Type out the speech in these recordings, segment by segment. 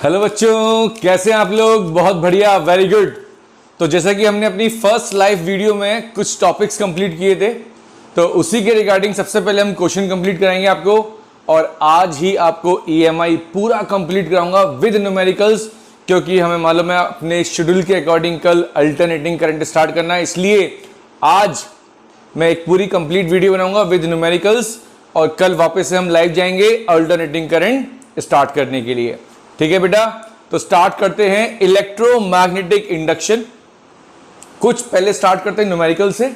Hello बच्चों, कैसे हैं आप लोग। बहुत बढ़िया, वेरी गुड। तो जैसा कि हमने अपनी फर्स्ट लाइव वीडियो में कुछ टॉपिक्स कंप्लीट किए थे, तो उसी के रिगार्डिंग सबसे पहले हम क्वेश्चन कंप्लीट कराएंगे आपको। और आज ही आपको ईएमआई पूरा कंप्लीट कराऊंगा विद न्यूमेरिकल्स, क्योंकि हमें मालूम है अपने शेड्यूल के अकॉर्डिंग कल अल्टरनेटिंग करंट स्टार्ट करना है, इसलिए आज मैं एक पूरी कंप्लीट वीडियो बनाऊंगा विद न्यूमेरिकल्स और कल वापस से हम लाइव जाएंगे अल्टरनेटिंग करंट स्टार्ट करने के लिए। ठीक है बेटा, तो स्टार्ट करते हैं इलेक्ट्रोमैग्नेटिक इंडक्शन। कुछ पहले स्टार्ट करते हैं न्यूमेरिकल से,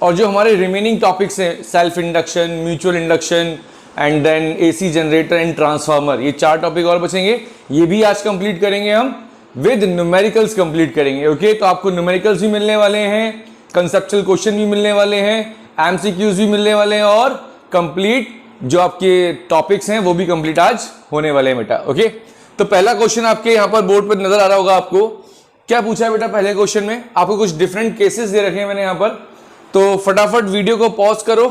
और जो हमारे रिमेनिंग टॉपिक्स हैं self induction, mutual induction and then AC generator and transformer, ये 4 टॉपिक और बचेंगे, ये भी आज कंप्लीट करेंगे हम विद न्यूमेरिकल्स कंप्लीट करेंगे। ओके, तो आपको न्यूमेरिकल्स भी मिलने वाले हैं, कंसेप्चुअल क्वेश्चन भी मिलने वाले हैं, एमसीक्यूज भी मिलने वाले हैं और कंप्लीट जो आपके टॉपिक्स हैं वो भी कंप्लीट आज होने वाले हैं बेटा। ओके, तो पहला क्वेश्चन आपके यहां पर बोर्ड पर नजर आ रहा होगा आपको। क्या पूछा है बेटा पहले क्वेश्चन में? आपको कुछ डिफरेंट केसेस दे रखे हैं मैंने यहां पर, तो फटाफट वीडियो को पॉज करो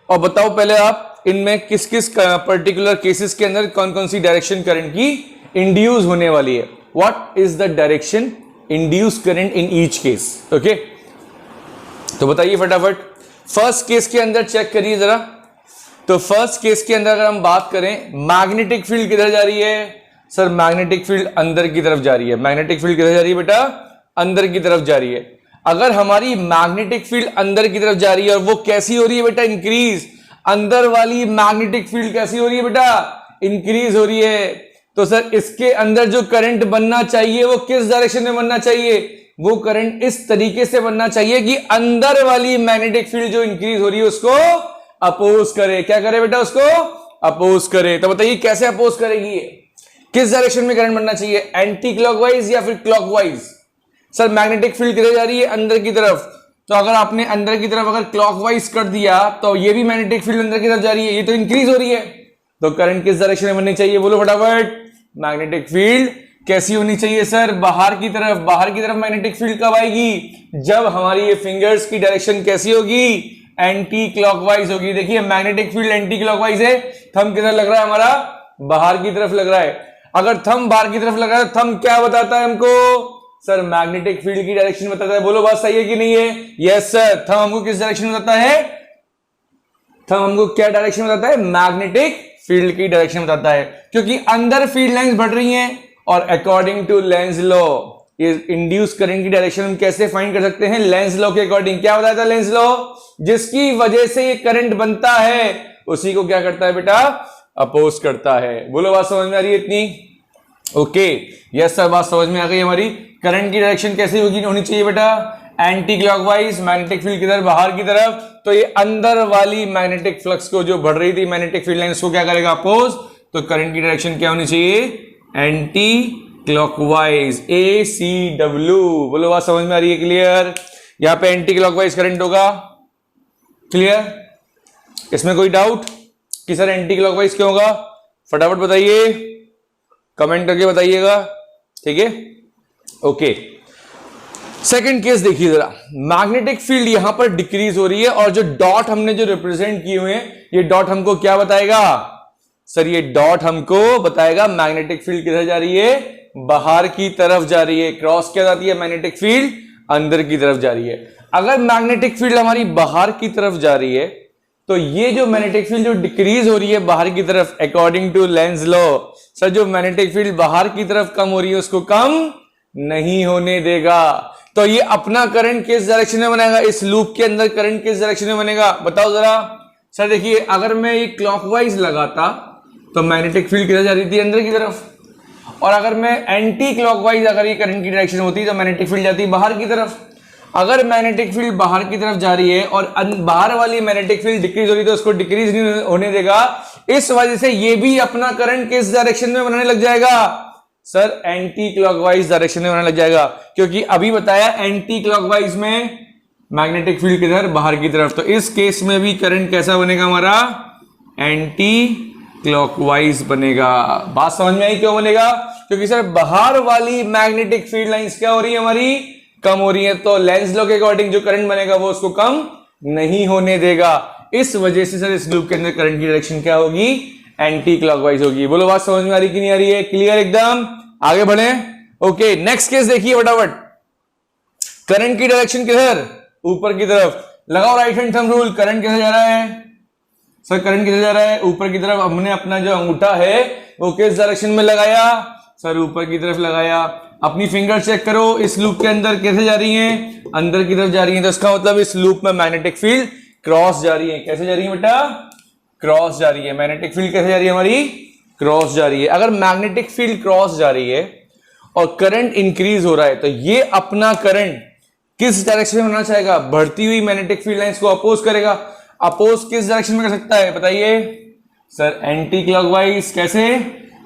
और बताओ पहले आप इनमें किस किस पर्टिकुलर केसेस के अंदर कौन कौन सी डायरेक्शन करंट की इंड्यूस होने वाली है। What is the direction induce current in each case. Okay, तो बताइए फटाफट। फर्स्ट केस के अंदर चेक करिए जरा। तो फर्स्ट केस के अंदर अगर हम बात करें, मैग्नेटिक फील्ड किधर जा रही है? सर मैग्नेटिक फील्ड अंदर की तरफ जा रही है। मैग्नेटिक फील्ड किधर जा रही है बेटा? अंदर की तरफ जा रही है। अगर हमारी मैग्नेटिक फील्ड अंदर की तरफ जा रही है और वो कैसी हो रही है बेटा? इंक्रीज। अंदर वाली मैग्नेटिक फील्ड कैसी हो रही है बेटा? इंक्रीज हो रही है। तो सर इसके अंदर जो करंट बनना चाहिए वो किस डायरेक्शन में बनना चाहिए? वो करंट इस तरीके से बनना चाहिए कि अंदर वाली मैग्नेटिक फील्ड जो इंक्रीज हो रही है उसको अपोज करे। क्या करे बेटा? उसको अपोज करे। तो बताइए कैसे अपोज करेगी ये? किस डायरेक्शन में करंट बनना चाहिए? एंटी क्लॉकवाइज या फिर क्लॉकवाइज? सर मैग्नेटिक फील्ड किधर जा रही है? अंदर की तरफ। तो अगर आपने अंदर की तरफ अगर क्लॉकवाइज कर दिया तो ये भी मैग्नेटिक फील्ड अंदर की तरफ जा रही है, ये तो इंक्रीज हो रही है। तो करंट किस डायरेक्शन में बननी चाहिए? बोलो फटाफट। मैग्नेटिक फील्ड कैसी होनी चाहिए सर? बाहर की तरफ। बाहर की तरफ मैग्नेटिक फील्ड कब आएगी? जब हमारी ये फिंगर्स की डायरेक्शन कैसी होगी? एंटी क्लॉकवाइज होगी। देखिए मैग्नेटिक फील्ड एंटी क्लॉकवाइज है, थंब किधर लग रहा है हमारा? बाहर की तरफ लग रहा है। अगर थंब बाहर की तरफ लग रहा है, थंब क्या बताता है हमको? सर मैग्नेटिक फील्ड की डायरेक्शन बताता है। बोलो बात सही है कि नहीं है? Yes sir. थंब हमको किस डायरेक्शन बताता है? थंब हमको क्या डायरेक्शन बताता है? मैग्नेटिक फील्ड की डायरेक्शन बताता है, क्योंकि अंदर फील्ड लाइंस बढ़ रही हैं और अकॉर्डिंग टू लेंज लॉ ये इंड्यूस करंट की डायरेक्शन हम कैसे फाइंड कर सकते हैं? लेंज लॉ के अकॉर्डिंग। क्या बताया था लेंज लॉ? जिसकी वजह से ये करंट बनता है उसी को क्या करता है बेटा? अपोज करता है। बोलो बात समझ में आ रही है इतनी? ओके, यस सर, बात समझ में आ गई हमारी। करंट की डायरेक्शन कैसी होनी चाहिए बेटा? Anti clockwise. मैग्नेटिक फील्ड किधर? बाहर की तरफ। तो ये अंदर वाली मैग्नेटिक फ्लक्स को जो बढ़ रही थी मैग्नेटिक फील्ड लाइन, उसको क्या करेगा? अपोज। तो करंट की डायरेक्शन क्या होनी चाहिए? Anti clockwise. ACW। बोलो बात समझ में आ रही है? क्लियर? यहां पे एंटी क्लॉकवाइज करंट होगा। क्लियर? इसमें कोई डाउट कि सर एंटी क्लॉकवाइज क्यों होगा? फटाफट बताइए, कमेंट करके बताइएगा। ठीक है, ओके। सेकंड केस देखिए जरा। मैग्नेटिक फील्ड यहां पर डिक्रीज हो रही है और जो डॉट हमने जो रिप्रेजेंट किए हुए हैं, ये डॉट हमको क्या बताएगा? सर ये डॉट हमको बताएगा मैग्नेटिक फील्ड किधर जा रही है? बाहर की तरफ जा रही है। क्रॉस क्या जाती है? मैग्नेटिक फील्ड अंदर की तरफ जा रही है। अगर मैग्नेटिक फील्ड हमारी बाहर की तरफ जा रही है तो ये जो मैग्नेटिक फील्ड जो डिक्रीज हो रही है बाहर की तरफ according to Lenz law, sir जो मैग्नेटिक फील्ड बाहर की तरफ कम हो रही है उसको कम नहीं होने देगा। तो ये अपना करंट किस डायरेक्शन में बनेगा? इस लूप के अंदर करंट किस डायरेक्शन में बनेगा? बताओ जरा। सर देखिए, अगर मैं ये क्लॉकवाइज लगाता तो मैग्नेटिक फील्ड किधर जा रही थी? अंदर की तरफ। और अगर मैं एंटी क्लॉकवाइज अगर ये करंट की डायरेक्शन होती तो मैग्नेटिक फील्ड जाती बाहर की तरफ। अगर मैग्नेटिक फील्ड बाहर की तरफ जा रही है और बाहर वाली मैग्नेटिक फील्ड डिक्रीज हो रही है तो उसको डिक्रीज नहीं होने देगा। इस वजह से ये भी अपना करंट किस डायरेक्शन में बनाने लग जाएगा? सर एंटी क्लॉकवाइज डायरेक्शन में बनाने लग जाएगा, क्योंकि अभी बताया एंटी क्लॉकवाइज में मैग्नेटिक फील्ड किधर? बाहर की तरफ। तो इस केस में भी करंट कैसा बनेगा हमारा? एंटी क्लॉकवाइज बनेगा। बात समझ में आई क्यों बनेगा? क्योंकि सर बाहर वाली मैग्नेटिक फील्ड लाइंस क्या हो रही है? हमारी कम हो रही है। तो लेंज लॉ के अकॉर्डिंग जो करंट बनेगा वो उसको कम नहीं होने देगा। इस वजह से सर इस लूप के अंदर करंट की डायरेक्शन क्या होगी? एंटी क्लॉकवाइज होगी। बोलो बात समझ में आ रही कि नहीं आ रही है? क्लियर एकदम? आगे बढ़े। ओके, नेक्स्ट केस देखिए फटाफट। करंट की डायरेक्शन किधर? ऊपर की तरफ। लगाओ right hand thumb rule. Current किधर जा रहा है सर? करंट किधर जा रहा है? ऊपर की तरफ। हमने अपना जो अंगूठा है वो किस डायरेक्शन में लगाया सर? ऊपर की तरफ लगाया। अपनी फिंगर चेक करो, इस लूप के अंदर कैसे जा रही हैं? अंदर की तरफ जा रही हैं। तो इसका मतलब इस लूप में मैग्नेटिक फील्ड क्रॉस जा रही है। कैसे जा रही है बेटा? क्रॉस जा रही है। मैग्नेटिक फील्ड कैसे जा रही है हमारी? क्रॉस जा रही है। अगर मैग्नेटिक फील्ड क्रॉस जा रही है और करंट इंक्रीज हो रहा है तो ये अपना करंट किस डायरेक्शन में होना चाहेगा? बढ़ती हुई मैग्नेटिक फील्ड लाइंस को अपोज करेगा। अपोज किस डायरेक्शन में कर सकता है बताइए सर? Anti clockwise. कैसे?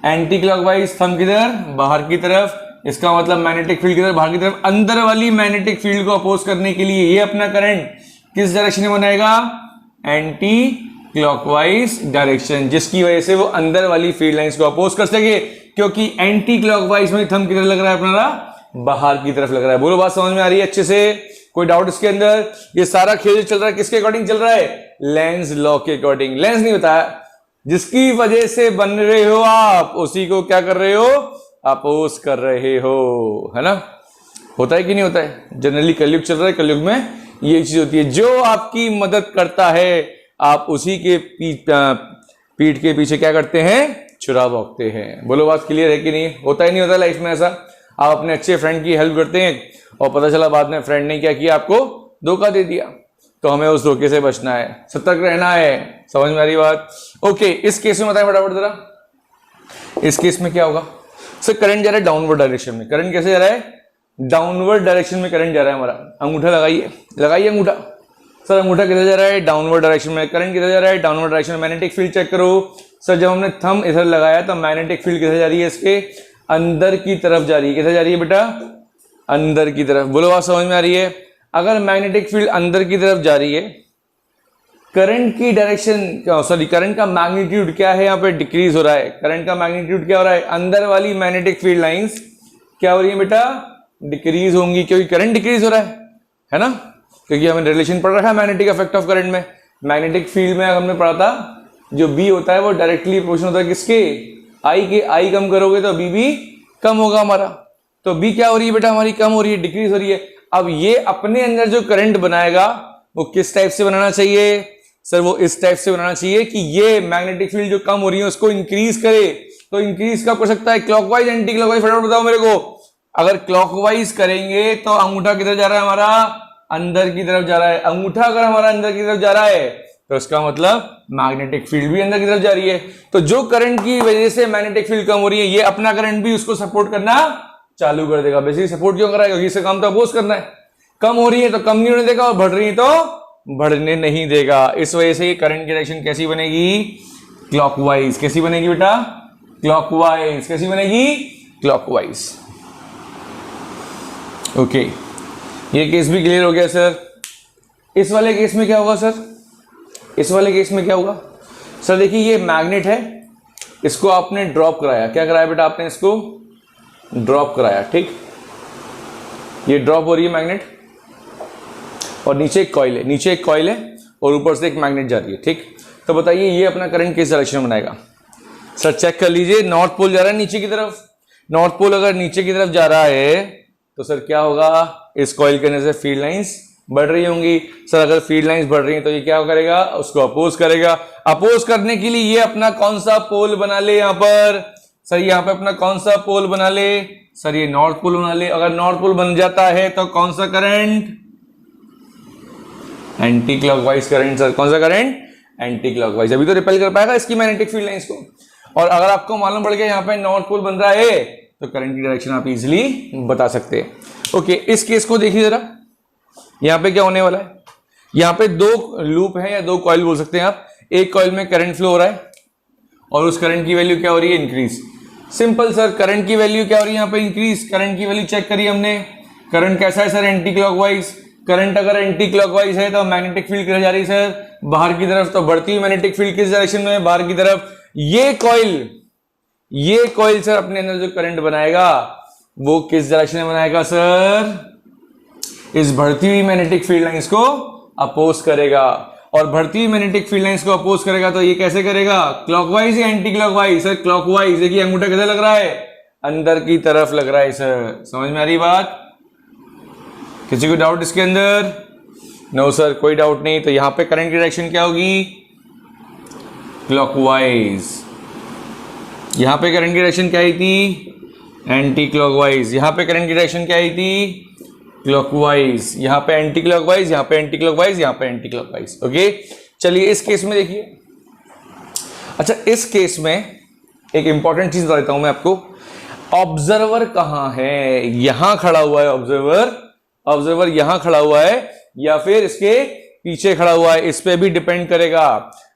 Anti clockwise. थंब किधर? बाहर की तरफ। इसका मतलब मैग्नेटिक फील्ड किधर? बाहर की तरफ। अंदर वाली मैग्नेटिक फील्ड को अपोज करने के लिए ये अपना करंट किस डायरेक्शन में बनाएगा? एंटी क्लॉकवाइज डायरेक्शन, जिसकी वजह से वो अंदर वाली फील्ड लाइंस को अपोज कर सके। क्योंकि एंटी क्लॉकवाइज में थंब किधर लग रहा है अपना? बाहर की तरफ लग रहा है। बोलो, बात समझ में आ रही है अच्छे से? कोई डाउट इसके अंदर? ये सारा खेल चल रहा है किसके अकॉर्डिंग चल रहा है? लेंस लॉ के अकॉर्डिंग। लेंस नहीं बताया, जिसकी वजह से बन रहे हो आप उसी को क्या कर रहे हो? अपोज कर रहे हो, है ना? होता है कि नहीं होता है? जनरली कलयुग चल रहा है, कलयुग में ये चीज होती है। जो आपकी मदद करता है आप उसी के पीठ के पीछे क्या करते हैं? छुरा भोंकते हैं। बोलो, बात क्लियर है कि नहीं? होता ही नहीं होता लाइफ में ऐसा? आप अपने अच्छे फ्रेंड की हेल्प करते हैं और पता चला बाद में फ्रेंड ने क्या किया? आपको धोखा दे दिया। तो हमें उस धोखे से बचना है, सतर्क रहना है। समझ में आ रही बात? ओके, इस केस में बताएं फटाफट जरा। इस केस में क्या होगा सर? करंट जा रहा है डाउनवर्ड डायरेक्शन में। करंट कैसे जा रहा है? डाउनवर्ड डायरेक्शन में करंट जा रहा है हमारा। अंगूठा लगाइए, लगाइए अंगूठा। सर अंगूठा किधर जा रहा है? डाउनवर्ड डायरेक्शन में। करंट किधर जा रहा है? डाउनवर्ड डायरेक्शन में। मैग्नेटिक फील्ड चेक करो सर। जब हमने थंब इधर लगाया तो मैग्नेटिक फील्ड किधर जा रही है? इसके अंदर की तरफ जा रही है। किधर जा रही है बेटा? अंदर की तरफ। बोलो, बात समझ में आ रही है? अगर मैग्नेटिक फील्ड अंदर की तरफ जा रही है, करंट की डायरेक्शन सॉरी करंट का मैग्नीट्यूड क्या है? यहाँ पे डिक्रीज हो रहा है। करंट का मैग्नीट्यूड क्या हो रहा है? अंदर वाली मैग्नेटिक फील्ड लाइंस क्या हो रही है बेटा? डिक्रीज होंगी, क्योंकि करंट डिक्रीज हो रहा है ना? क्योंकि हमने रिलेशन पढ़ रखा है मैग्नेटिक इफेक्ट ऑफ करंट में। मैग्नेटिक फील्ड में हमने पढ़ा था जो बी होता है वो डायरेक्टली प्रोपोर्शनल होता है किसके? आई के। आई कम करोगे तो बी भी कम होगा हमारा। तो बी क्या हो रही है बेटा हमारी? कम हो रही है, डिक्रीज हो रही है। अब ये अपने अंदर जो करंट बनाएगा वो किस टाइप से बनाना चाहिए सर? वो इस टाइप से बनाना चाहिए कि ये मैग्नेटिक फील्ड जो कम हो रही है उसको इंक्रीज करे। तो इंक्रीज कब कर सकता है? Clockwise, anti clockwise? फटाफट बताओ मेरे को। अगर क्लॉकवाइज करेंगे तो अंगूठा किधर जा रहा है हमारा? अंदर की तरफ जा रहा है। अंगूठा अगर हमारा अंदर की तरफ जा रहा है तो इसका मतलब मैग्नेटिक फील्ड भी अंदर की तरफ जा रही है। तो जो करंट की वजह से मैग्नेटिक फील्ड कम हो रही है, ये अपना करंट भी उसको सपोर्ट करना चालू कर देगा। बेसिकली सपोर्ट क्यों कर रहा है? क्योंकि इससे काम तो अपोज करना है। कम हो रही है तो कम नहीं होने देगा और बढ़ रही है तो बढ़ने नहीं देगा। इस वजह से करंट की डायरेक्शन कैसी बनेगी? क्लॉकवाइज। कैसी बनेगी बेटा? क्लॉकवाइज। कैसी बनेगी? क्लॉकवाइज। ओके, ये केस भी क्लियर हो गया सर। इस वाले केस में क्या होगा सर? इस वाले केस में क्या होगा सर? देखिए ये मैग्नेट है, इसको आपने ड्रॉप कराया। क्या कराया बेटा आपने? इसको ड्रॉप कराया, ठीक? ये ड्रॉप हो रही है मैग्नेट और नीचे एक कॉइल है, नीचे एक कॉइल है और ऊपर से एक मैग्नेट जा रही है, ठीक? तो बताइए ये अपना करंट किस डायरेक्शन में बनाएगा सर? चेक कर लीजिए। नॉर्थ पोल जा रहा है नीचे की तरफ। नॉर्थ पोल अगर नीचे की तरफ जा रहा है तो सर क्या होगा? इस कॉइल के अंदर से फील्ड लाइंस बढ़ रही होंगी। सर अगर फील्ड लाइंस बढ़ रही हैं तो ये क्या करेगा? उसको अपोज करेगा। अपोज करने के लिए ये अपना कौन सा पोल बना ले यहां पर? सर यहां पे अपना कौन सा पोल बना ले सर? ये नॉर्थ पोल बना ले। अगर नॉर्थ पोल बन जाता है तो कौन सा current? Anti clockwise current sir. कौन सा करंट? Anti clockwise. अभी तो रिपेल कर पाएगा इसकी मैग्नेटिक फील्ड लाइंस को। और अगर आपको मालूम पड़ गया यहाँ पे नॉर्थ पोल बन रहा है तो करंट की डायरेक्शन आप इजीली बता सकते हैं। ओके, इस केस को देखिए जरा। यहाँ पे क्या होने वाला है? यहाँ पे दो लूप है या दो कॉइल बोल सकते हैं आप। एक कॉइल में करंट फ्लो हो रहा है और उस करंट की वैल्यू क्या हो रही है? इंक्रीज। सिंपल सर, करंट की वैल्यू क्या हो रही है यहाँ पे? इंक्रीज। करंट की वैल्यू चेक करिए हमने। करंट कैसा है सर? Anti clockwise. करंट अगर एंटी क्लॉकवाइज है तो मैग्नेटिक फील्ड किधर जा रही है सर? बाहर की तरफ। तो बढ़ती हुई मैग्नेटिक फील्ड किस डायरेक्शन में है? बाहर की तरफ। ये कॉइल सर अपने अंदर जो करंट बनाएगा वो किस डायरेक्शन में बनाएगा सर? इस बढ़ती हुई मैग्नेटिक फील्ड लाइंस को अपोज करेगा। और बढ़ती हुई मैग्नेटिक फील्ड लाइंस को अपोज करेगा तो ये कैसे करेगा? क्लॉकवाइज या एंटी क्लॉकवाइज? Sir clockwise. देखिए अंगूठा किधर लग रहा है? अंदर की तरफ लग रहा है सर। समझ में आ रही बात? किसी को डाउट इसके अंदर? नो सर, कोई डाउट नहीं। तो यहां पे करंट की डायरेक्शन क्या होगी? क्लॉकवाइज। यहां पे करंट की डायरेक्शन क्या आई थी? Anti clockwise. यहां पे करंट की डायरेक्शन क्या आई थी? क्लॉकवाइज। यहां पे एंटी क्लॉकवाइज, यहां पे एंटी क्लॉकवाइज, यहां पे एंटी क्लॉकवाइज। ओके, चलिए इस केस में देखिए। अच्छा, इस केस में एक इंपॉर्टेंट चीज बता देता हूं मैं आपको। ऑब्जर्वर कहां है? यहां खड़ा हुआ है ऑब्जर्वर। ऑब्जर्वर यहां खड़ा हुआ है या फिर इसके पीछे खड़ा हुआ है, इस पे भी डिपेंड करेगा।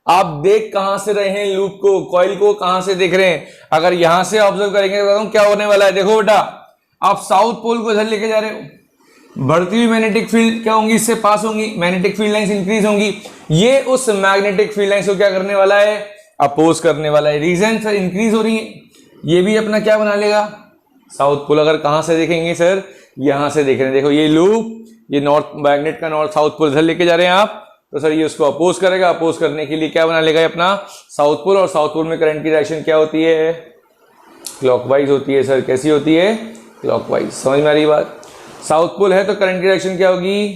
आप देख कहां से रहे हैं लूप को, कॉइल को कहां से देख रहे हैं। अगर यहां से ऑब्जर्व करेंगे तो क्या होने वाला है? देखो बेटा, आप साउथ पोल को इधर लेके जा रहे हो, बढ़ती हुई मैग्नेटिक फील्ड क्या होंगी? इससे पास होंगी, मैग्नेटिक फील्ड लाइंस इंक्रीज होंगी। ये उस मैग्नेटिक फील्ड लाइंस को क्या करने वाला है? अपोज करने वाला है। रीजन सर इंक्रीज हो रही है, ये भी अपना क्या बना लेगा? South pole. अगर कहां से देखेंगे सर? यहां से देख रहे हैं। देखो ये लूप, ये नॉर्थ मैग्नेट का नॉर्थ साउथ पोल इधर लेके जा रहे हैं आप, तो सर ये उसको अपोज करेगा। अपोज करने के लिए क्या बना लेगा? अपना साउथ पोल। और साउथ पोल में करंट की डायरेक्शन क्या होती है? क्लॉकवाइज होती है सर। कैसी होती है? क्लॉकवाइज। समझ में आ रही बात? साउथ पोल है तो करंट की डायरेक्शन क्या होगी?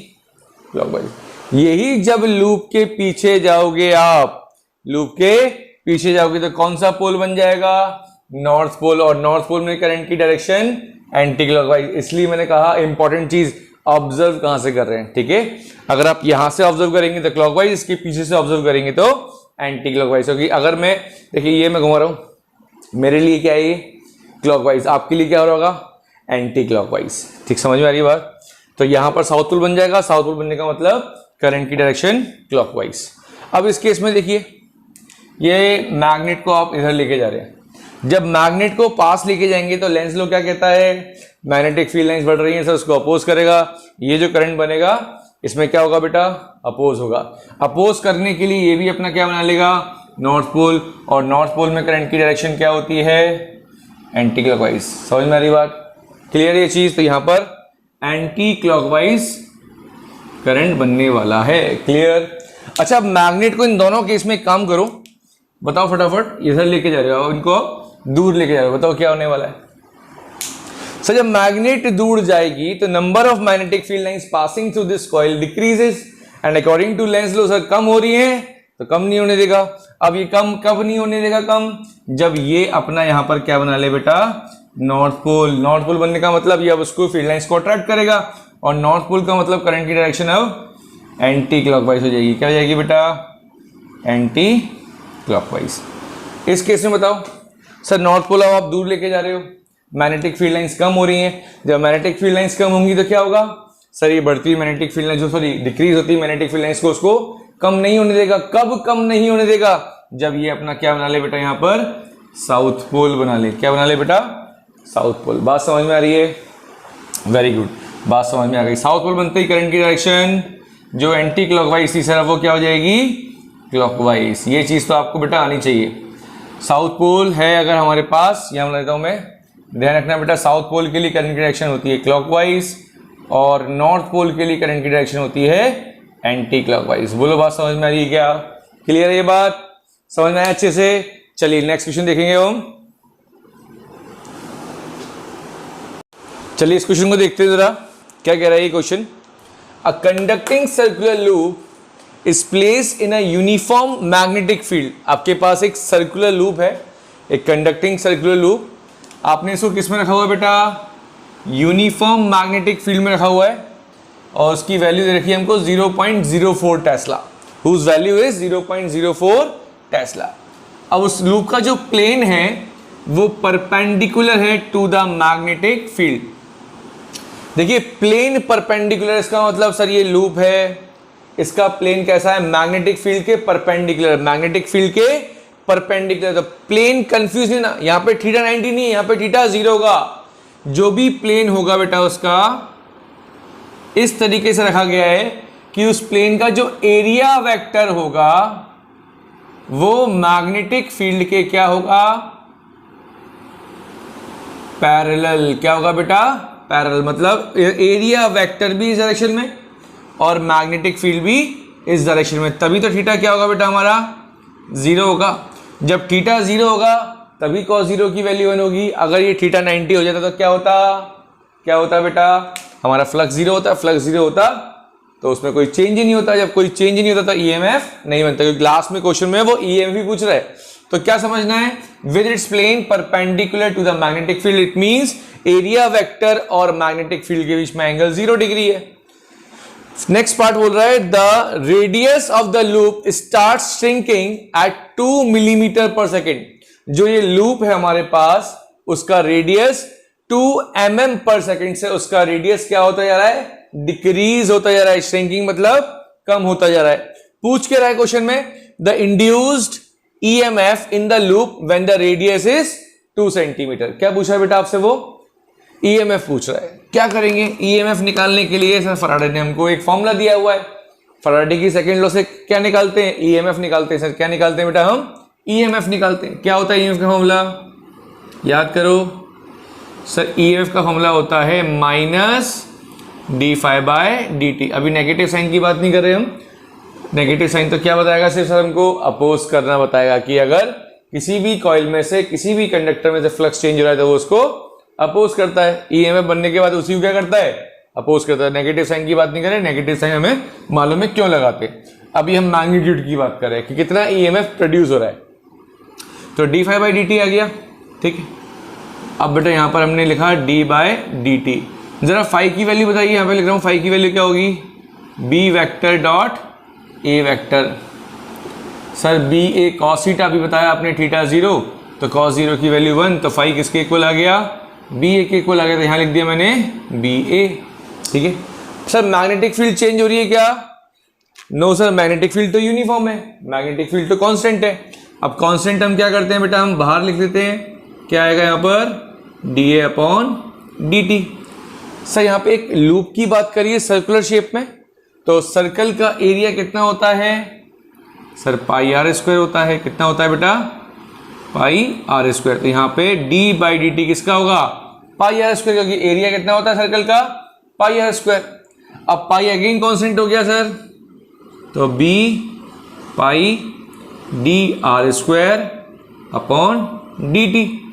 क्लॉकवाइज। यही जब लूप के पीछे जाओगे आप, लूप के पीछे जाओगे तो कौन सा पोल बन जाएगा? North pole. और नॉर्थ पोल में करंट की डायरेक्शन एंटी क्लॉकवाइज। इसलिए मैंने कहा इंपॉर्टेंट चीज, ऑब्जर्व कहां से कर रहे हैं। ठीक है, अगर आप यहां से ऑब्जर्व करेंगे तो क्लॉकवाइज, इसके पीछे से ऑब्जर्व करेंगे तो एंटी क्लॉकवाइज होगी। अगर मैं, देखिए ये मैं घुमा रहा हूं, मेरे लिए क्या है ये? क्लॉकवाइज। आपके लिए क्या हो रहा होगा? Anti clockwise. ठीक, समझ में आ रही बात? तो यहां पर साउथ पोल बन जाएगा। साउथ पोल बनने का मतलब करंट की डायरेक्शन क्लॉकवाइज। अब इस केस में देखिए, ये मैग्नेट को आप इधर लेके जा रहे हैं। जब मैग्नेट को पास लेके जाएंगे तो लेंस लो क्या कहता है? मैग्नेटिक फील्ड लाइंस बढ़ रही हैं सर, उसको अपोज करेगा। ये जो करंट बनेगा इसमें क्या होगा बेटा? अपोज होगा। अपोज करने के लिए ये भी अपना क्या बना लेगा? North pole. और नॉर्थ पोल में करंट की डायरेक्शन क्या होती है? Anti clockwise. समझ में आ रही बात? क्लियर ये चीज? तो यहां पर एंटी क्लॉकवाइज करंट बनने वाला है। क्लियर? अच्छा, अब मैग्नेट को इन दोनों केस में एक काम करो, बताओ फटाफट। इधर लेके जा रहे हो, इनको दूर लेके जा रहे हो, बताओ क्या होने वाला है? सर जब मैग्नेट दूर जाएगी तो number of magnetic field lines passing through this coil decreases and according to Lenz law sir कम हो रही है तो कम नहीं होने देगा। अब ये कम कब नहीं होने देगा? कम जब ये अपना यहां पर क्या बना ले बेटा? North pole. नॉर्थ पोल बनने का मतलब ये अब उसको फील्ड लाइंस को अट्रैक्ट करेगा। और नॉर्थ पोल का मतलब करंट की डायरेक्शन अब एंटी क्लॉकवाइज हो जाएगी। क्या हो जाएगी बेटा? Anti clockwise. इस केस में बताओ सर, नॉर्थ पोल अब आप दूर लेके जा रहे हो, मैग्नेटिक फील्ड लाइंस कम हो रही हैं। जब मैग्नेटिक फील्ड लाइंस कम होंगी तो क्या होगा सर? ये बढ़ती हुई मैग्नेटिक फील्ड लाइंस, जो सॉरी डिक्रीज होती है मैग्नेटिक फील्ड लाइंस को, उसको कम नहीं होने देगा। कब कम नहीं होने देगा? जब ये अपना क्या बना ले बेटा? यहां पर साउथ पोल बना ले। क्या बना ले बेटा? South pole. बात समझ में आ रही है? वेरी गुड, बात समझ में आ गई। साउथ पोल बनते ही करंट की डायरेक्शन जो एंटी क्लॉकवाइज थी सर, वो क्या हो जाएगी? क्लॉकवाइज। ये चीज तो आपको बेटा आनी चाहिए। साउथ पोल है अगर हमारे पास, यहां बना देता हूं मैं, ध्यान रखना बेटा, साउथ पोल के लिए करंट की डायरेक्शन होती है क्लॉकवाइज और नॉर्थ पोल के लिए करंट की डायरेक्शन होती है एंटी क्लॉकवाइज। बोलो बात समझ में आ रही है क्या? क्लियर है ये बात? समझ में आया अच्छे से? चलिए नेक्स्ट क्वेश्चन देखेंगे हम। चलिए इस क्वेश्चन को देखते हैं जरा, क्या कह रहा है ये question. A conducting circular loop is placed in a uniform magnetic field. आपके पास एक सर्कुलर लूप है, एक कंडक्टिंग सर्कुलर लूप, आपने इसको किस में रखा हुआ है बेटा? यूनिफॉर्म मैग्नेटिक फील्ड में रखा हुआ है और उसकी वैल्यू दे रखी है हमको 0.04 tesla, whose value is 0.04 tesla. अब उस लूप का जो प्लेन है वो परपेंडिकुलर है टू द मैग्नेटिक फील्ड। देखिए प्लेन परपेंडिकुलर, इसका मतलब सर ये लूप है, इसका प्लेन कैसा है? मैग्नेटिक फील्ड के परपेंडिकुलर, मैग्नेटिक फील्ड के परपेंडिकुलर। तो प्लेन कंफ्यूज नहीं ना, यहाँ पे थीटा 90 नहीं है, यहाँ पे थीटा 0 होगा। जो भी प्लेन होगा बेटा उसका इस तरीके से रखा गया है कि उस प्लेन का जो एरिया वेक्टर होगा वो मैग्नेटिक फील्ड के क्या होगा? पैरेलल। क्या होगा बेटा? पैरेलल। मतलब एरिया वेक्टर भी इस डायरेक्शन में और मैग्नेटिक फील्ड भी इस डायरेक्शन में, तभी तो थीटा क्या होगा बेटा? हमारा 0 होगा। जब थीटा 0 होगा तभी cos 0 की वैल्यू 1 होगी। अगर ये थीटा 90 हो जाता तो क्या होता बेटा, हमारा फ्लक्स 0 होता, फ्लक्स 0 होता तो उसमें कोई चेंज ही नहीं होता। जब कोई चेंज नहीं होता तो ईएमएफ नहीं बनता, क्योंकि लास्ट में क्वेश्चन में वो ईएमएफ पूछ रहा है। तो क्या समझना है, with its plane perpendicular to the magnetic field, it means area vector और मैग्नेटिक फील्ड के बीच में एंगल 0 डिग्री है। नेक्स्ट पार्ट बोल रहा है the radius of the loop start shrinking at 2 millimetre per second. जो ये लूप है हमारे पास, उसका रेडियस 2 mm पर सेकेंड से उसका रेडियस क्या होता जा रहा है, डिक्रीज होता जा रहा है। श्रिंकिंग मतलब कम होता जा रहा है। पूछ के रहा है क्वेश्चन में the induced EMF in the loop when the radius is 2 centimetre. क्या पूछा है बेटा आपसे, वो ईएमएफ पूछ रहा है। क्या करेंगे ईएमएफ निकालने के लिए, सर फैराडे ने हमको एक फॉर्मूला दिया हुआ है। फैराडे की सेकंड लॉ से क्या निकालते हैं, ईएमएफ निकालते हैं। सर क्या निकालते हैं बेटा, हम ईएमएफ निकालते हैं। क्या होता है ईएमएफ का फॉर्मूला, याद करो सर। ईएमएफ का फॉर्मूला होता है minus D phi by D T. अभी नेगेटिव साइन की बात नहीं कर रहे हम। नेगेटिव साइन तो क्या बताएगा, सिर्फ सर हमको अपोज करना बताएगा कि अगर किसी भी कॉइल में से, किसी भी कंडक्टर में से फ्लक्स चेंज हो रहा है तो वो उसको अपोज करता है। ईएमएफ बनने के बाद उसी को क्या करता है, अपोज करता है। नेगेटिव साइन की बात नहीं करें, नेगेटिव साइन हमें मालूम है क्यों लगाते हैं। अभी हम मैग्नीट्यूड की बात कर रहे हैं कि कितना ईएमएफ प्रोड्यूस हो रहा है। तो d phi by D t आ गया, ठीक है। अब बेटा यहां पर हमने लिखा डी बाय डी टी। जरा फाई की वैल्यू बताइए, यहां पे लिख रहा हूं फाई की वैल्यू क्या होगी, B vector dot A vector. Sir B A cos theta अभी बताया आपने, थीटा 0 तो कॉस 0 की वैल्यू 1, तो फाई किसके इक्वल आ गया, बी ए के इक्वल आ गया। तो यहां लिख दिया मैंने बी ए, ठीक है। सर मैग्नेटिक फील्ड चेंज हो रही है क्या, नो सर, मैग्नेटिक फील्ड तो यूनिफॉर्म है, मैग्नेटिक फील्ड तो कांस्टेंट है। अब कांस्टेंट हम क्या करते हैं बेटा, हम बाहर लिख देते हैं। क्या आएगा यहाँ पर, D A upon D T. Sir यहाँ पे एक लूप की बात करिए सर्कुलर शेप में, तो सर्कल का एरिया कितना होता है सर, पाई आर स्क्वायर होता है। कितना होता है बेटा, पाई आर स्क्वायर। तो यहाँ पे डी बाई डी टी किसका होगा, पाई आर स्क्वायर, क्योंकि एरिया कितना होता है सर्कल का, पाई आर स्क्वायर। अब पाई अगेन कांस्टेंट हो गया सर, तो B pi D R square upon D T.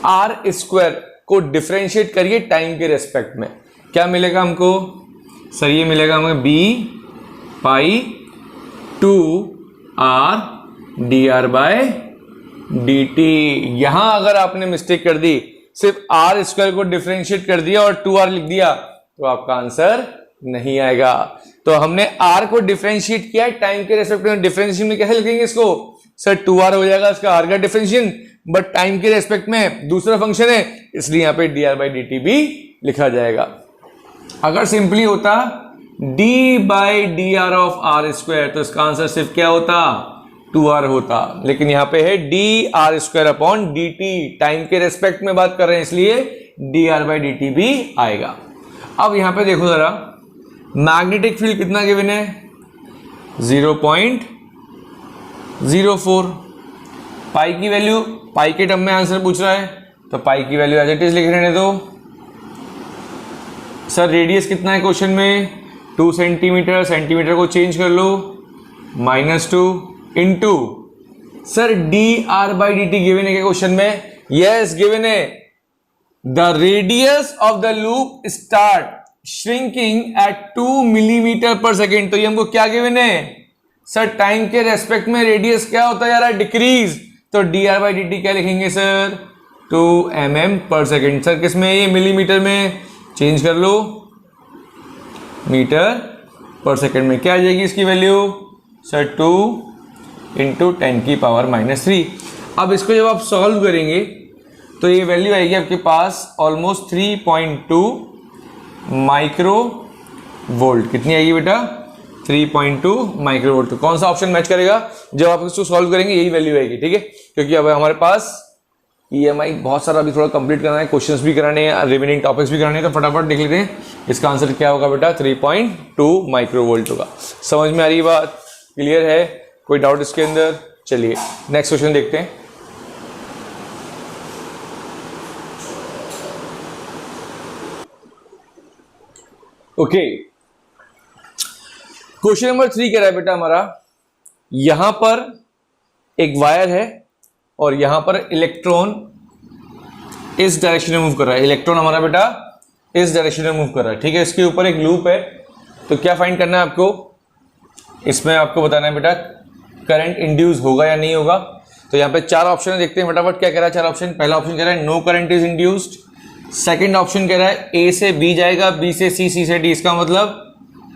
R square को डिफरेंशिएट करिए टाइम के रेस्पेक्ट में, क्या मिलेगा हमको सर, ये मिलेगा हमें B pi 2 R D R by D T. यहां अगर आपने मिस्टेक कर दी, सिर्फ आर स्क्वायर को डिफरेंशिएट कर दिया और 2 आर लिख दिया, तो आपका आंसर नहीं आएगा। तो हमने आर को डिफरेंशिएट किया टाइम के रेस्पेक्ट में। डिफरेंशिएशन में कैसे लिखेंगे इसको सर, 2 आर हो जाएगा इसका आर का डिफरेंशिएशन, बट टाइम के रेस्पेक्ट में दूसरा फंक्शन है, इसलिए यहां पे D R by D T भी लिखा जाएगा। अगर सिंपली होता D by D R of R square, तो इसका आंसर सिर्फ क्या होता, 2 आर होता। लेकिन यहां पे है D R square upon D T, time के रेस्पेक्ट में बात कर रहे हैं, इसलिए D R by D T भी आएगा। अब यहां पे देखो जरा, मैग्नेटिक फील्ड कितना गिवन है, 0.04। पाई की वैल्यू, पाई के टर्म में आंसर पूछ रहा है, तो पाई की वैल्यू एज इट इज लिख लेने दो। सर रेडियस कितना है क्वेश्चन में, 2 सेंटीमीटर, सेंटीमीटर को चेंज कर लो, -2 into sir D R by D T given है क्या क्वेश्चन में, यस गिवन है। The radius of the loop start shrinking at 2 millimetre per second. तो ये हमको क्या गिवन है सर, टाइम के रेस्पेक्ट में रेडियस क्या होता जा रहा है, डिक्रीज। तो D R by D T क्या लिखेंगे sir, 2 mm per second. Sir किस में, ये मिलीमीटर में, चेंज कर लो मीटर पर सेकेंड में। क्या आ जाएगी इसकी वैल्यू सर, 2 इंटू 10 की पावर -3। अब इसको जब आप सॉल्व करेंगे तो ये वैल्यू आएगी आपके पास ऑलमोस्ट 3.2 माइक्रो वोल्ट। कितनी आएगी बेटा, 3.2 माइक्रो वोल्ट। तो कौन सा ऑप्शन मैच करेगा, जब आप इसको सॉल्व करेंगे यही वैल्यू आएगी, ठीक है। क्योंकि अब हमारे पास ईएमआई बहुत सारा अभी थोड़ा कंप्लीट करना है, क्वेश्चंस भी कराने हैं, रिमेनिंग टॉपिक्स भी कराने हैं, तो फटाफट देख लेते हैं। इसका आंसर क्या होगा बेटा, 3.2 माइक्रो वोल्ट होगा। समझ में आ रही है बात, क्लियर है, कोई डाउट इसके अंदर। चलिए नेक्स्ट क्वेश्चन देखते हैं। ओके, क्वेश्चन नंबर 3 कह रहा है बेटा हमारा, यहां पर एक वायर है और यहां पर इलेक्ट्रॉन इस डायरेक्शन में मूव कर रहा है। इलेक्ट्रॉन हमारा बेटा इस डायरेक्शन में मूव कर रहा है, ठीक है। इसके ऊपर एक लूप है, तो क्या फाइंड करना है आपको, इसमें आपको बताना है बेटा करंट इंड्यूस होगा या नहीं होगा। तो यहाँ पे चार ऑप्शन है, देखते हैं फटाफट क्या कह रहा है। चार ऑप्शन, पहला ऑप्शन कह रहा है no current is induced. Second option कह रहा है ए से बी जाएगा, बी से सी, सी से डी, इसका मतलब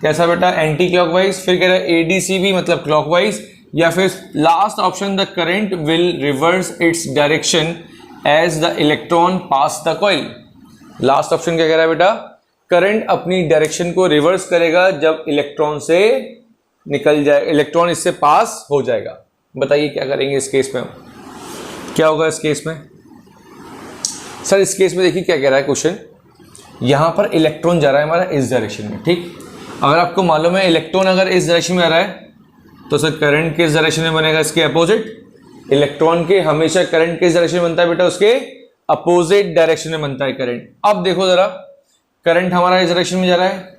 कैसा बेटा एंटी क्लॉकवाइज। फिर कह रहा है ए डी सी बी मतलब क्लॉकवाइज, या फिर last option the current will reverse its direction as the electron pass the coil. Last option क्या कह रहा है बेटा, करंट अपनी डायरेक्शन को रिवर्स करेगा जब इलेक्ट्रॉन से निकल जाए, इलेक्ट्रॉन इससे पास हो जाएगा। बताइए क्या करेंगे इस केस में, क्या होगा इस केस में। सर इस केस में देखिए क्या कह रहा है क्वेश्चन, यहां पर इलेक्ट्रॉन जा रहा है हमारा इस डायरेक्शन में, ठीक। अगर आपको मालूम है इलेक्ट्रॉन अगर इस डायरेक्शन में आ रहा है तो सर करंट किस डायरेक्शन में बनेगा, इसके अपोजिट। इलेक्ट्रॉन के हमेशा करंट किस डायरेक्शन में बनता है बेटा, उसके अपोजिट डायरेक्शन में बनता है करंट। अब देखो जरा, करंट हमारा इस डायरेक्शन में जा रहा है,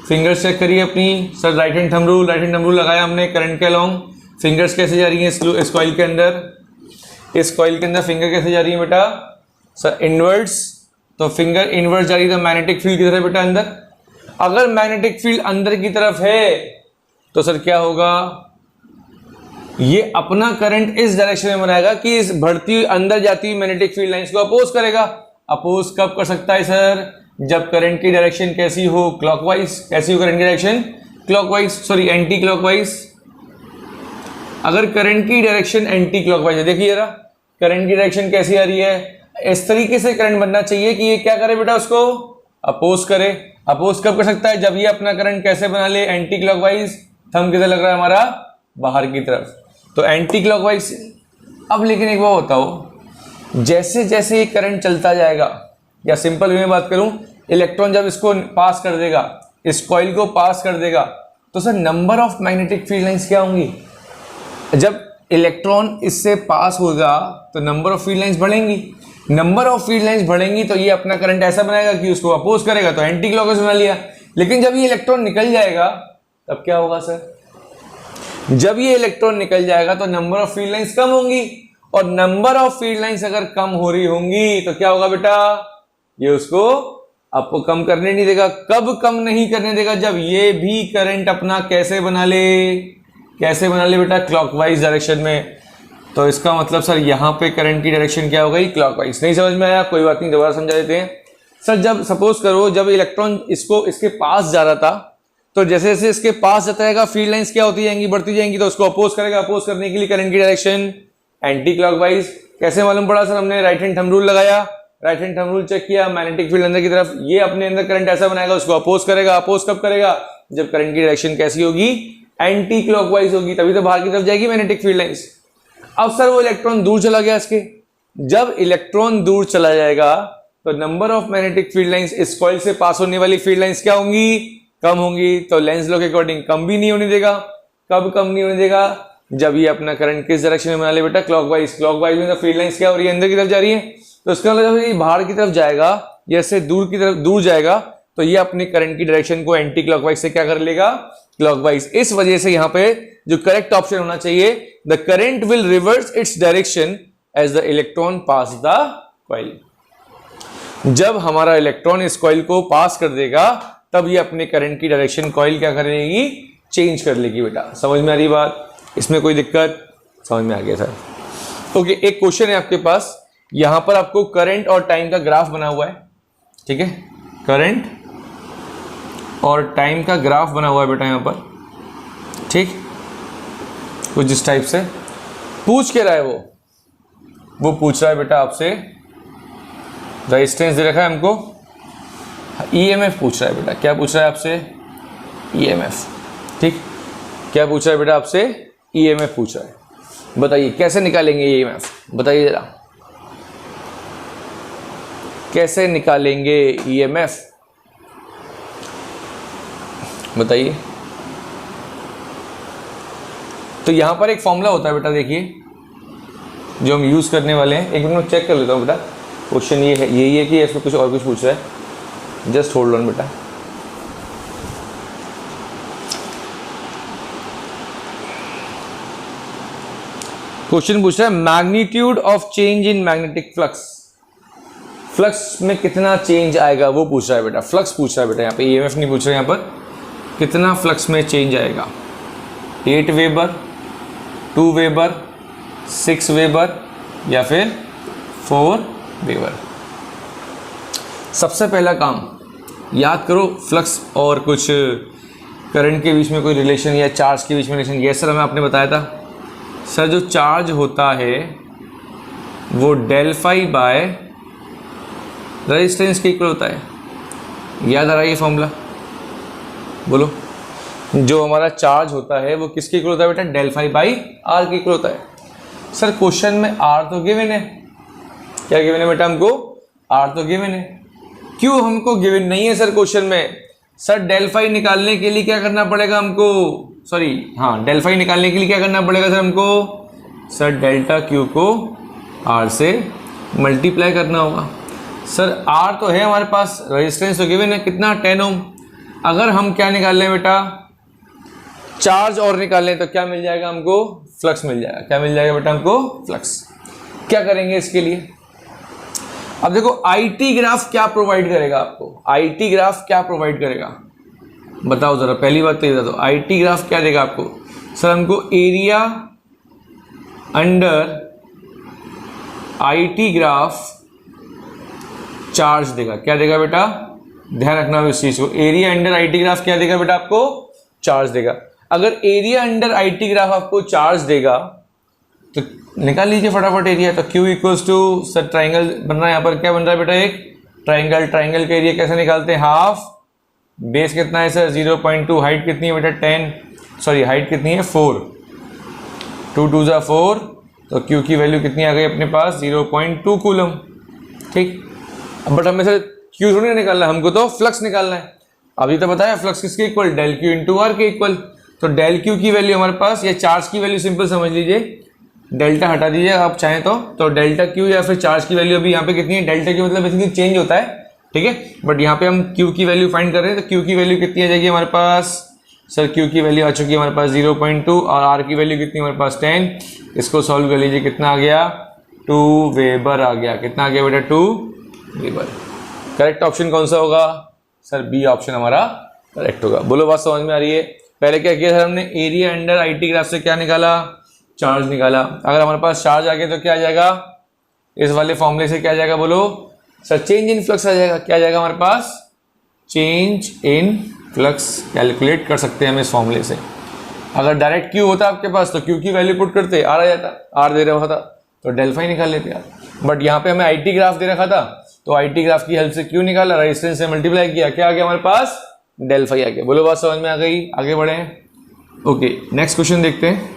फिंगर्स चेक करिए अपनी। Sir right hand thumb rule, right hand thumb rule लगाया हमने करंट के अलोंग। फिंगर्स कैसे जा रही हैं इस कॉइल के अंदर, इस कॉइल के अंदर फिंगर कैसे जा रही है बेटा, सर इनवर्ड्स। तो फिंगर इनवर्ड्स जा रही है, तो मैग्नेटिक फील्ड किधर है बेटा, अंदर। अगर मैग्नेटिक फील्ड अंदर की तरफ है तो सर क्या होगा, ये अपना करंट इस डायरेक्शन में बनाएगा कि इस बढ़ती हुई अंदर जाती हुई मैग्नेटिक फील्ड लाइंस को अपोज करेगा। अपोज कब कर सकता है सर, जब करंट की डायरेक्शन कैसी हो, क्लॉकवाइज। कैसी हो करंट की direction, clockwise, sorry anti clockwise. अगर करंट की डायरेक्शन एंटी क्लॉकवाइज है, देखिए जरा करंट की डायरेक्शन कैसी आ रही है, इस तरीके से करंट बनना चाहिए कि ये क्या करे बेटा, उसको अपोज करे। अपोज कब कर सकता है, जब ये अपना करंट कैसे बना ले, एंटी क्लॉकवाइज। थंब किधर लग रहा है हमारा, बाहर की तरफ, तो एंटी क्लॉकवाइज। अब लेकिन एक बात बताओ, जैसे जैसे ये करंट चलता जाएगा, या सिंपल वे में बात करूं, इलेक्ट्रॉन जब इसको पास कर देगा, इस कॉइल को पास कर देगा, तो sir number of magnetic field lines क्या होंगी। जब इलेक्ट्रॉन इससे पास होगा तो नंबर ऑफ फील्ड लाइंस बढ़ेंगी, नंबर ऑफ फील्ड लाइंस बढ़ेंगी तो ये अपना करंट ऐसा बनाएगा कि उसको अपोज करेगा, तो एंटी क्लॉकवाइज बना लिया। लेकिन जब ये इलेक्ट्रॉन निकल जाएगा तब क्या होगा सर, जब ये इलेक्ट्रॉन निकल जाएगा तो नंबर ऑफ फील्ड लाइंस कम होंगी, और नंबर ऑफ फील्ड लाइंस अगर कम हो रही होंगी तो क्या होगा बेटा, ये उसको आपको कम करने नहीं देगा। कब कम नहीं करने देगा, जब ये भी करंट अपना कैसे बना ले, कैसे बना ले बेटा, क्लॉकवाइज डायरेक्शन में। तो इसका मतलब सर यहाँ पे करंट की डायरेक्शन क्या हो गई, क्लॉकवाइज। नहीं समझ में आया, कोई बात नहीं, दोबारा समझा देते हैं। सर जब सपोज करो जब इलेक्ट्रॉन इसके पास जा रहा था, तो जैसे जैसे इसके पास जाता रहेगा फील्ड लाइंस क्या होती जाएंगी, बढ़ती जाएंगी, तो उसको अपोज करेगा। अपोज करने के लिए करंट की डायरेक्शन एंटी क्लॉकवाइज। कैसे मालूम पड़ा सर, हमने राइट हैंड थंब रूल लगाया, right hand thumb rule check किया, मैग्नेटिक फील्ड अंदर की तरफ, ये अपने अंदर करंट ऐसा बनाएगा, उसको अपोज करेगा। अपोज कब करेगा, जब करंट की डायरेक्शन कैसी होगी, एंटी क्लॉकवाइज होगी, तभी तो बाहर की तरफ जाएगी मैग्नेटिक फील्ड लाइंस। अब सर वो इलेक्ट्रॉन दूर चला गया इसके, जब इलेक्ट्रॉन दूर चला जाएगा तो number of magnetic field lines, इस कॉइल से पास होने वाली फील्ड लाइंस क्या होंगी, कम होंगी। तो लेंस लॉ के अकॉर्डिंग कम भी नहीं होने देगा। कब कम नहीं होने देगा, जब ये अपना करंट किस डायरेक्शन में बना ले बेटा, क्लॉकवाइज। क्लॉकवाइज में तो फील्ड लाइंस क्या हो रही है, अंदर की तरफ जा रही है, तो इसका मतलब ये बाहर की तरफ जाएगा, जैसे दूर की तरफ दूर जाएगा, तो ये अपने करंट की डायरेक्शन को एंटी क्लॉकवाइज से क्या कर लेगा, क्लॉकवाइज। इस वजह से यहां पे जो करेक्ट ऑप्शन होना चाहिए, the current will reverse its direction as the electron pass the coil. जब हमारा इलेक्ट्रॉन इस कॉइल को पास कर देगा तब ये अपने करंट की डायरेक्शन कॉइल क्या कर लेगी, चेंज कर लेगी बेटा। समझ में आ रही बात, इसमें कोई दिक्कत, समझ में आ गया सर। ओके, एक क्वेश्चन है आपके पास, यहां पर आपको करंट और टाइम का ग्राफ बना हुआ है, ठीक है, करंट और टाइम का ग्राफ बना हुआ है बेटा यहां पर, ठीक, कुछ इस टाइप से पूछ के रहा है वो पूछ रहा है बेटा आपसे, रेजिस्टेंस दे रखा है हमको, ईएमएफ पूछ रहा है बेटा। क्या पूछ रहा है आपसे, ईएमएफ, ठीक, क्या पूछ रहा है बेटा आपसे, ईएमएफ पूछ रहा है। बताइए कैसे निकालेंगे ईएमएफ, बताइए जरा कैसे निकालेंगे ईएमएफ, बताइए। तो यहां पर एक फॉर्मूला होता है बेटा, देखिए जो हम यूज करने वाले हैं। एक मिनट चेक कर लेता हूं बेटा, क्वेश्चन ये है, यही है कि इसमें कुछ और कुछ पूछ रहा है, जस्ट होल्ड ऑन बेटा। क्वेश्चन पूछ रहा है magnitude of change in magnetic flux, flux में कितना चेंज आएगा वो पूछ रहा है बेटा, फ्लक्स पूछ रहा है बेटा, यहाँ पे ईएमएफ नहीं पूछ रहा है, यहाँ पर कितना फ्लक्स में चेंज आएगा, 8 वेबर, 2 वेबर, 6 वेबर या फिर 4 वेबर। सबसे पहला काम याद करो, फ्लक्स और कुछ करंट के बीच में कोई रिलेशन या चार्ज के बीच में रिलेशन। ये सर हमें आपने बताया था सर, जो चार्ज होता है वो डेल फाई बाय रेजिस्टेंस के इक्वल होता है। याद आ रहा है ये फॉर्मूला, बोलो। जो हमारा चार्ज होता है वो किसके इक्वल होता है बेटा, डेल फाई बाई आर के इक्वल होता है। सर क्वेश्चन में आर तो गिवन है, क्या गिवन है बेटा हमको, आर तो गिवन है। क्यों हमको गिवन नहीं है सर क्वेश्चन में, सर डेल फाई निकालने के लिए क्या करना पड़ेगा हमको, सॉरी हाँ, डेल फाई निकालने के लिए क्या करना पड़ेगा सर हमको, सर डेल्टा क्यू को आर से मल्टीप्लाई करना होगा। सर आर तो है हमारे पास, रेजिस्टेंस तो गिवन है कितना, 10 ओम। अगर हम क्या निकाल लें बेटा, चार्ज और निकाल लें तो क्या मिल जाएगा हमको, फ्लक्स मिल जाएगा। क्या मिल जाएगा बेटा हमको, फ्लक्स। क्या करेंगे इसके लिए, अब देखो आईटी ग्राफ क्या प्रोवाइड करेगा आपको, आईटी ग्राफ क्या प्रोवाइड करेगा बताओ जरा, पहली बात तो ये बता दो, आईटी ग्राफ क्या देगा आपको। सर हमको area under IT graph charge देगा। क्या देगा बेटा, ध्यान रखना इस चीज को, एरिया अंडर आईटी ग्राफ क्या देगा बेटा आपको, चार्ज देगा। अगर एरिया अंडर आईटी ग्राफ आपको चार्ज देगा तो निकाल लीजिए फटाफट एरिया। तो Q equals to, sir triangle बन रहा है यहाँ पर, क्या बन रहा है बेटा, एक ट्राइंगल। ट्राइंगल का एरिया कैसे निकालते हैं, हाफ, बेस कितना है सर 0.2, हाइट कितनी है बेटा 10, सॉरी हाइट कितनी है 4, 2 2 जा 4, तो Q की वैल्यू कितनी आ गई अपने पास 0.2 कूलम। ठीक, बट हमें सर Q थोड़ी निकालना है, हमको तो फ्लक्स निकालना है। अभी तो बताया फ्लक्स किसके equal, del Q into R के इक्वल। तो डेल Q की वैल्यू हमारे पास, या चार्ज की वैल्यू सिंपल समझ लीजिए, डेल्टा हटा दीजिए आप चाहें तो डेल्टा Q या फिर चार्ज की वैल्यू अभी यहाँ पे कितनी है, डेल्टा Q मतलब बेसिकली चेंज होता है, ठीक है। बट यहाँ पे हम Q की वैल्यू फाइंड कर रहे हैं, तो Q की वैल्यू कितनी आ जाएगी हमारे पास, सर Q की वैल्यू आ चुकी है हमारे पास 0.2 और R की वैल्यू कितनी हमारे पास 10। इसको सॉल्व कर लीजिए, कितना आ गया 2 वेबर आ गया। कितना आ गया बेटा 2 वेबर। करेक्ट ऑप्शन कौन सा होगा सर, बी ऑप्शन हमारा करेक्ट होगा। बोलो बात समझ में आ रही है। पहले क्या किया सर हमने, एरिया अंडर आईटी ग्राफ से क्या निकाला, चार्ज निकाला। अगर हमारे पास चार्ज आ गया तो क्या आ जाएगा, इस वाले फॉर्मूले से क्या आ जाएगा बोलो सर, चेंज इन फ्लक्स आ जाएगा। क्या आ जाएगा हमारे पास, चेंज इन फ्लक्स कैलकुलेट कर सकते हैं हम इस फॉर्मूले से। अगर डायरेक्ट Q होता आपके पास तो Q की वैल्यू पुट करते, आर आ जाता, आर दे रहा था तो डेल फाई निकाल लेते यार। बट यहाँ पे हमें आईटी ग्राफ दे रखा था, तो आईटी ग्राफ की हेल्प से Q निकाला, रेजिस्टेंस से मल्टीप्लाई किया, क्या आ गया हमारे पास, डेल फाई आ गया। बोलो बात समझ में आ गई, आगे बढ़े। ओके नेक्स्ट क्वेश्चन देखते हैं।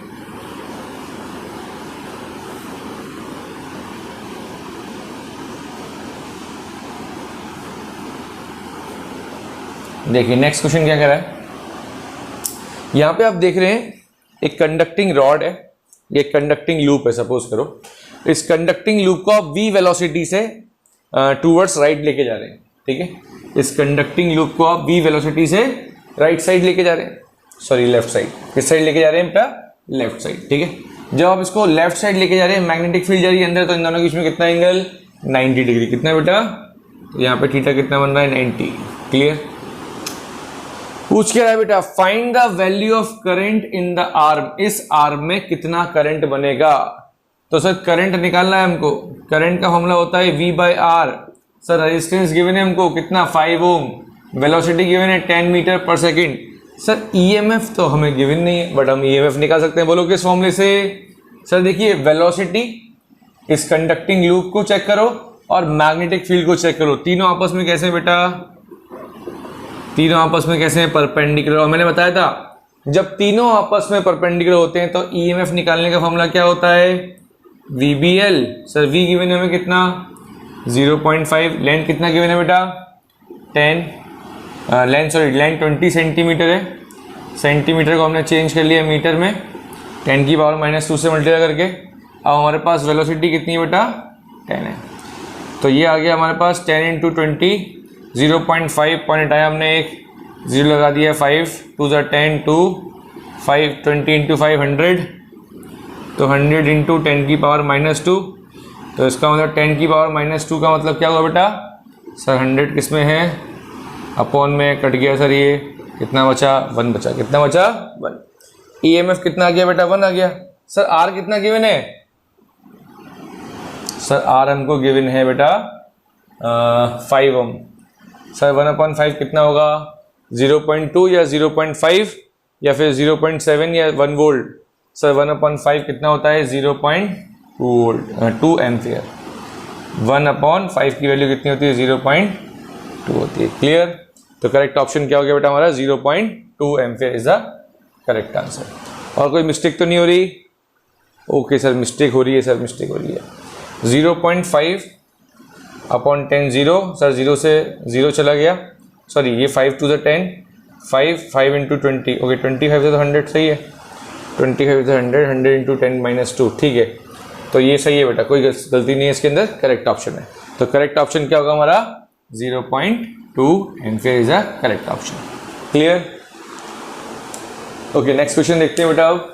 देखिए नेक्स्ट क्वेश्चन क्या कह रहा है, यहां पे आप देख रहे हैं एक कंडक्टिंग रॉड है, ये कंडक्टिंग लूप है सपोज करो। इस कंडक्टिंग लूप को आप v वेलोसिटी से टूवर्ड्स राइट लेके जा रहे हैं, ठीक है। इस कंडक्टिंग लूप को आप v वेलोसिटी से राइट साइड लेके जा रहे हैं, सॉरी लेफ्ट साइड। किस साइड लेके जा रहे हैं बेटा, लेफ्ट साइड, ठीक है। जब आप इसको लेफ्ट साइड लेके जा रहे हैं, मैग्नेटिक फील्ड जा रही है अंदर, तो इन दोनों के बीच में कितना एंगल 90 डिग्री। कितना बेटा, तो यहाँ पे थीटा कितना बन रहा है 90। क्लियर। पूछ क्या रहा है बेटा, find the value of current in the arm, इस आर्म में कितना करंट बनेगा। तो सर करंट निकालना है हमको, करंट का फॉर्मूला होता है V by R. Sir resistance given है हमको कितना 5 ओम, वेलोसिटी गिवन है 10 मीटर पर सेकंड। सर ईएमएफ तो हमें गिवन नहीं है, बट हम ईएमएफ निकाल सकते हैं। बोलो किस फॉर्मूले से। सर देखिए वेलोसिटी, इस कंडक्टिंग लूप को चेक करो और मैग्नेटिक फील्ड को चेक करो, तीनों आपस में कैसे बेटा, तीनों आपस में कैसे हैं, परपेंडिकुलर। और मैंने बताया था जब तीनों आपस में परपेंडिकुलर होते हैं तो ईएमएफ निकालने का फॉर्मूला क्या होता है, VBL। सर V गिवन है हमें कितना 0.5, लेंथ कितना गिवन है बेटा 10, लेंथ 20 सेंटीमीटर है। सेंटीमीटर को हमने चेंज कर लिया मीटर में, 10 की पावर -2 से मल्टीप्लाई करके। अब हमारे पास वेलोसिटी कितनी है बेटा 10 है, तो ये आ गया हमारे पास 10 इंटू 20, 0.5 पॉइंट आया, हमने एक जीरो लगा दिया, 5 2 10 2 5 20 इंटू 500, तो 100 इंटू 10 की पावर -2, तो इसका मतलब 10 की पावर -2 का मतलब क्या हुआ बेटा सर 100 किस में है अपॉन में कट गया सर, ये कितना बचा 1 बचा, कितना बचा 1। ईएमएफ कितना आ गया बेटा 1 आ गया। सर आर कितना गिवन है, सर आर हमको गिवन है बेटा 5 ओम। सर 1/5 कितना होगा 0.2 या 0.5 या फिर 0.7 या 1 वोल्ट। सर 1/5 कितना होता है 0.2 वोल्ट 2 एम्पियर। 1/5 की वैल्यू कितनी होती है 0.2 होती है। क्लियर। तो करेक्ट ऑप्शन क्या हो गया बेटा हमारा 0.2 ampere is the correct answer. और कोई मिस्टेक तो नहीं हो रही? ओके सर मिस्टेक हो रही है, सर मिस्टेक हो रही है। 0.5/10 0, सर 0 से 0 चला गया, सॉरी ये 5 to the 10, 5 into 20, ओके 25 से तो 100 सही है, 25 से 100 into 10 - 2 ठीक है। तो ये सही है बेटा, कोई गलती नहीं है इसके अंदर, करेक्ट ऑप्शन है। तो करेक्ट ऑप्शन क्या होगा हमारा 0.2 ampere is the correct option. Clear. Okay next question देखते हैं बेटा अब।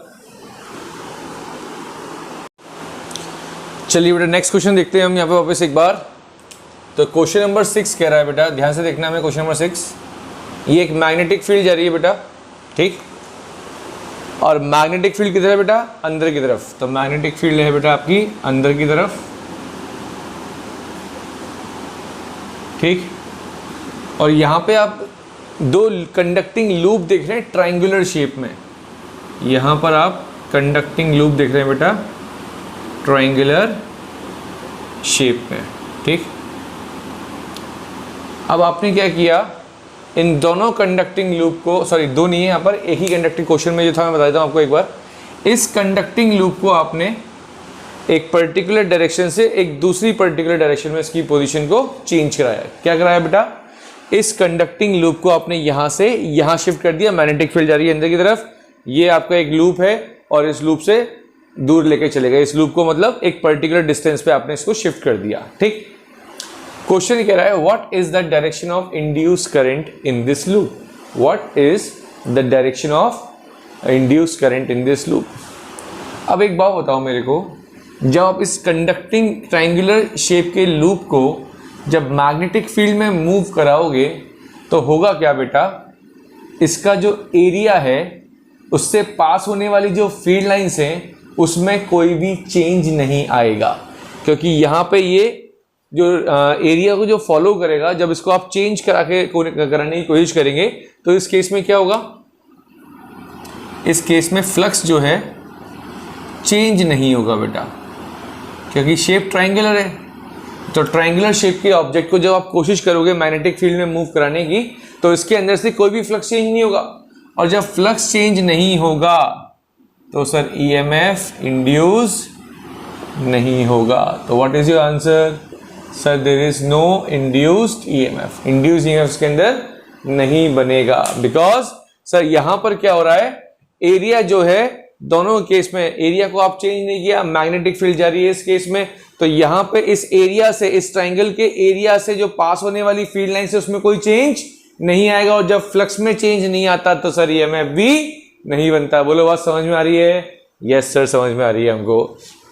चलिए बेटा नेक्स्ट क्वेश्चन देखते हैं हम यहाँ पे वापस एक बार। तो क्वेश्चन नंबर 6 कह रहा है बेटा, ध्यान से देखना हमें क्वेश्चन नंबर 6। ये एक मैग्नेटिक फील्ड जा रही है बेटा, ठीक, और मैग्नेटिक फील्ड किधर है बेटा अंदर की तरफ। तो मैग्नेटिक फील्ड है बेटा आपकी अंदर की तरफ, ठीक। और यहाँ पे आप 2 कंडक्टिंग लूप देख रहे हैं ट्रायंगुलर शेप में। यहाँ पर आप कंडक्टिंग लूप देख रहे हैं बेटा ट्रायंगुलर शेप में, ठीक। अब आपने क्या किया, इन दोनों कंडक्टिंग लूप को, सॉरी दो नहीं है यहाँ पर, एक ही कंडक्टिंग क्वेश्चन में जो था मैं बता देता हूँ आपको एक बार। इस कंडक्टिंग लूप को आपने एक पर्टिकुलर डायरेक्शन से एक दूसरी पर्टिकुलर डायरेक्शन में इसकी पोजीशन को चेंज कराया। क्या कराया बेटा, इस कंडक्टिंग लूप को आपने यहाँ से यहाँ शिफ्ट कर दिया, मैग्नेटिक फील्ड जा रही है अंदर की तरफ, ये आपका एक लूप है और इस लूप से दूर लेके चलेगा। इस लूप को मतलब एक पर्टिकुलर डिस्टेंस पे आपने इसको शिफ्ट कर दिया, ठीक। क्वेश्चन कह रहा है what is the direction of induce current in this loop, what is the direction of induce current in this loop. अब एक बात बताओ मेरे को, जब आप इस कंडक्टिंग ट्रायंगुलर शेप के लूप को जब मैग्नेटिक फील्ड में मूव कराओगे तो होगा क्या बेटा, इसका जो एरिया है उससे पास होने वाली जो फील्ड लाइंस हैं उसमें कोई भी चेंज नहीं आएगा, क्योंकि यहाँ पे ये जो एरिया को जो फॉलो करेगा, जब इसको आप चेंज कराने की कोशिश करेंगे तो इस केस में क्या होगा, इस केस में फ्लक्स जो है चेंज नहीं होगा बेटा, क्योंकि शेप ट्रायंगुलर है। तो ट्रायंगुलर शेप के ऑब्जेक्ट को जब आप कोशिश करोगे मैग्नेटिक फील्ड में मूव कराने की तो इसके अंदर से कोई भी फ्लक्स चेंज नहीं होगा, और जब फ्लक्स चेंज नहीं होगा तो सर ईएमएफ इंड्यूस नहीं होगा। तो what is your answer, sir there is no induced EMF, induced EMF के अंदर नहीं बनेगा, बिकॉज सर यहां पर क्या हो रहा है, एरिया जो है दोनों केस में एरिया को आप चेंज नहीं किया, मैग्नेटिक फील्ड जा रही है इस केस में, तो यहां पे इस एरिया से, इस ट्रायंगल के एरिया से जो पास होने वाली फील्ड लाइन से उसमें कोई चेंज नहीं आएगा, और जब फ्लक्स में चेंज नहीं आता तो सर ईएमएफ भी नहीं बनता। बोलो बात समझ में आ रही है? यस सर समझ में आ रही है हमको।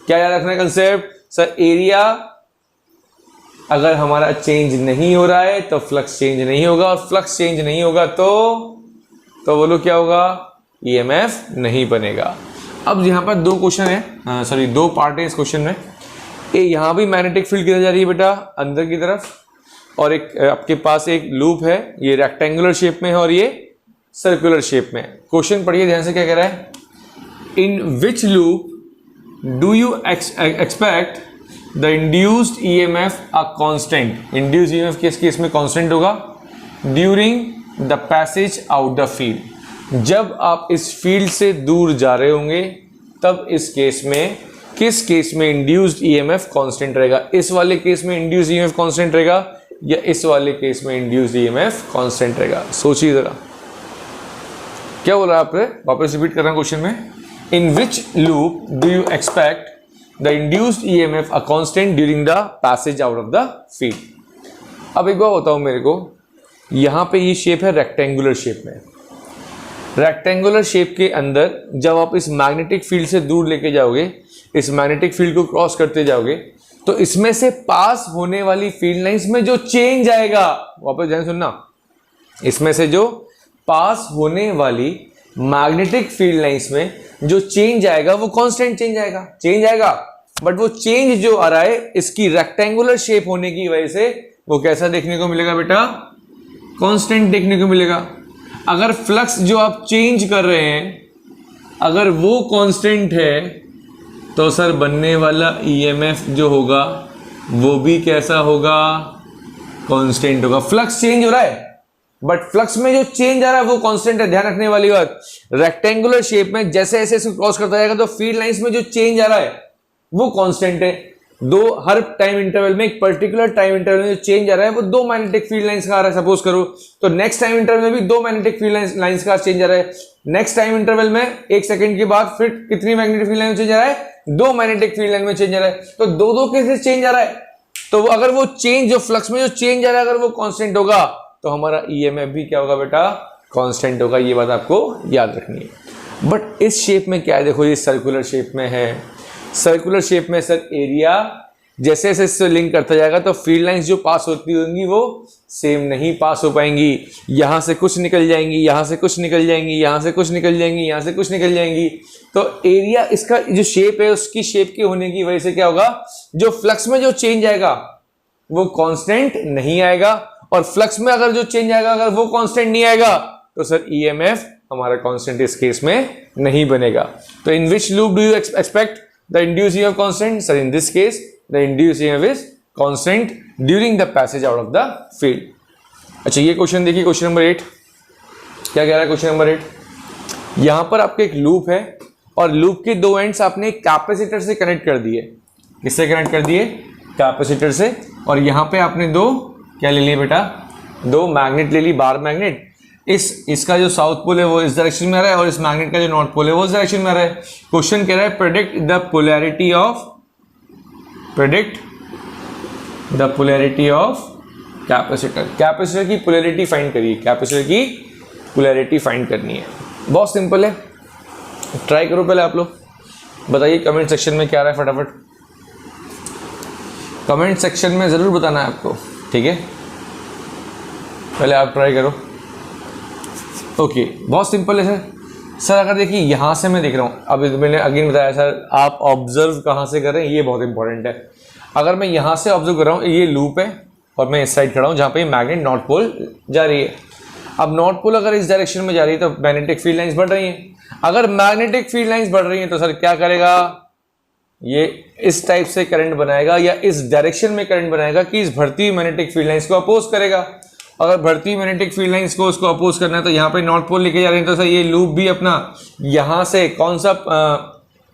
क्या याद रखना कंसेप्ट, सर एरिया अगर हमारा चेंज नहीं हो रहा है तो फ्लक्स चेंज नहीं होगा, और फ्लक्स चेंज नहीं होगा तो बोलो क्या होगा, ईएमएफ नहीं बनेगा। अब यहाँ पर 2 क्वेश्चन है, सॉरी 2 पार्ट है इस क्वेश्चन में। यहाँ भी मैग्नेटिक फील्ड किधर जा रही है बेटा अंदर की तरफ, और एक आपके पास एक लूप है, ये रेक्टेंगुलर शेप में है और ये सर्कुलर शेप में। क्वेश्चन पढ़िए ध्यान से, क्या कह रहा है, in which loop do you expect the induced EMF a constant, induced EMF किस केस में कांस्टेंट होगा, during the passage out the field, जब आप इस फील्ड से दूर जा रहे होंगे तब इस केस में, किस केस में इंड्यूस्ड ईएमएफ कांस्टेंट रहेगा, इस वाले केस में इंड्यूस्ड ईएमएफ कांस्टेंट रहेगा या इस वाले केस में इंड्यूस्ड ईएमएफ कांस्टेंट रहेगा। सोचिए जरा क्या बोल रहा है आपने, वापस रिपीट कर रहा हूं क्वेश्चन में, in which loop do you expect the induced EMF a constant during the passage out of the field. अब एक बार बताओ मेरे को, यहां पे ये शेप है रेक्टेंगुलर शेप में, रेक्टेंगुलर शेप के अंदर जब आप इस मैग्नेटिक फील्ड से दूर लेके जाओगे, इस मैग्नेटिक फील्ड को क्रॉस करते जाओगे, तो इसमें से पास होने वाली फील्ड लाइंस में जो चेंज आएगा, वापस ध्यान सुनना, इसमें से जो पास होने वाली मैग्नेटिक फील्ड लाइंस में जो चेंज आएगा वो कांस्टेंट चेंज आएगा, बट वो चेंज जो आ रहा है इसकी रेक्टेंगुलर शेप होने की वजह से वो कैसा देखने को मिलेगा बेटा? कांस्टेंट देखने को मिलेगा। अगर फ्लक्स जो आप चेंज कर रहे हैं अगर वो कांस्टेंट है तो सर बनने वाला ईएमएफ जो होगा वो भी कैसा होगा? कांस्टेंट होगा। फ्लक्स चेंज हो रहा है बट फ्लक्स में जो चेंज आ रहा है वो कांस्टेंट है। ध्यान रखने वाली बात, रेक्टेंगुलर शेप में जैसे ऐसे क्रॉस करता जाएगा तो फील्ड लाइंस में जो चेंज आ रहा है वो कांस्टेंट है। हर टाइम इंटरवल में, एक पर्टिकुलर टाइम इंटरवल में जो चेंज आ रहा है वो दो मैग्नेटिक फील्ड लाइंस का आ रहा है सपोज करो, तो नेक्स्ट टाइम इंटरवल में भी दो मैग्नेटिक फील्ड लाइंस का चेंज आ रहा है। नेक्स्ट टाइम इंटरवल में एक सेकंड के बाद फिर कितनी मैग्नेटिक फील्ड लाइन में चेंज आ रहा है? दो मैग्नेटिक फील्ड लाइन में चेंज आ रहा है। तो दो कैसे चेंज आ रहा है? तो अगर वो चेंज जो फ्लक्स में जो चेंज आ रहा है अगर वो कांस्टेंट होगा तो हमारा ईएमएफ भी क्या होगा बेटा? कांस्टेंट होगा। ये बात आपको याद रखनी है। बट इस शेप में क्या है, देखो ये सर्कुलर शेप में है। सर्कुलर शेप में सर एरिया जैसे जैसे इससे लिंक करता जाएगा तो फील्ड लाइंस जो पास होती होंगी वो सेम नहीं पास हो पाएंगी। यहां से कुछ निकल जाएंगी, यहां से कुछ निकल जाएंगी, यहां से कुछ निकल जाएंगी, यहां से कुछ निकल जाएंगी। तो एरिया इसका जो शेप है उसकी शेप के होने की वजह से क्या होगा? जो फ्लक्स में जो चेंज आएगा वो कांस्टेंट नहीं आएगा, और फ्लक्स में अगर जो चेंज आएगा अगर वो कांस्टेंट नहीं आएगा तो सर ईएमएफ हमारा कांस्टेंट इस केस में नहीं बनेगा। तो in which loop do you expect the induce EMF constant? Sir in this case the induce EMF is constant during the passage out of the field. अच्छा ये क्वेश्चन देखिए, question number 8 क्या कह रहा है? क्वेश्चन नंबर 8, यहां पर आपके एक लूप है और लूप के दो एंड्स आपने कैपेसिटर से कनेक्ट कर दिए। किससे कनेक्ट कर दिए? कैपेसिटर से। और यहां पे आपने दो क्या ले लिए बेटा? दो मैग्नेट ले ली, बार मैग्नेट। इसका जो साउथ पोल है वो इस डायरेक्शन में आ रहा है और इस मैग्नेट का जो नॉर्थ पोल है वो इस डायरेक्शन में आ रहा है। क्वेश्चन कह रहा है predict the polarity of capacitor. Capacitor की पोलैरिटी फाइंड करिए, कैपेसिटर की पोलैरिटी फाइंड करनी है। बहुत सिंपल है, ट्राई करो पहले आप लोग। बताइए कमेंट सेक्शन में क्या आ रहा है, फटाफट कमेंट सेक्शन में जरूर बताना है आपको, ठीक है? पहले आप ट्राई करो। ओके बहुत सिंपल है सर। अगर देखिए यहाँ से मैं देख रहा हूँ, अब मैंने अगेन बताया सर आप ऑब्जर्व कहाँ से कर रहे हैं ये बहुत इंपॉर्टेंट है। अगर मैं यहाँ से ऑब्जर्व कर रहा हूँ, ये लूप है और मैं इस साइड खड़ा हूँ जहाँ पे मैग्नेट नॉर्थ पोल जा रही है। अब नॉर्थ पोल अगर इस डायरेक्शन में जा रही है तो मैग्नेटिक फील्ड लाइंस बढ़ रही हैं। अगर मैग्नेटिक फील्ड लाइंस बढ़ रही हैं तो सर क्या करेगा? ये इस टाइप से करंट बनाएगा या इस डायरेक्शन में करंट बनाएगा कि इस बढ़ती हुई मैग्नेटिक फील्ड लाइंस को अपोज करेगा। अगर बढ़ती हुई मैग्नेटिक फील्ड लाइंस को उसको अपोज करना है तो यहाँ पे नॉर्थ पोल लेके जा रहे हैं तो सर ये लूप भी अपना यहाँ से कौन सा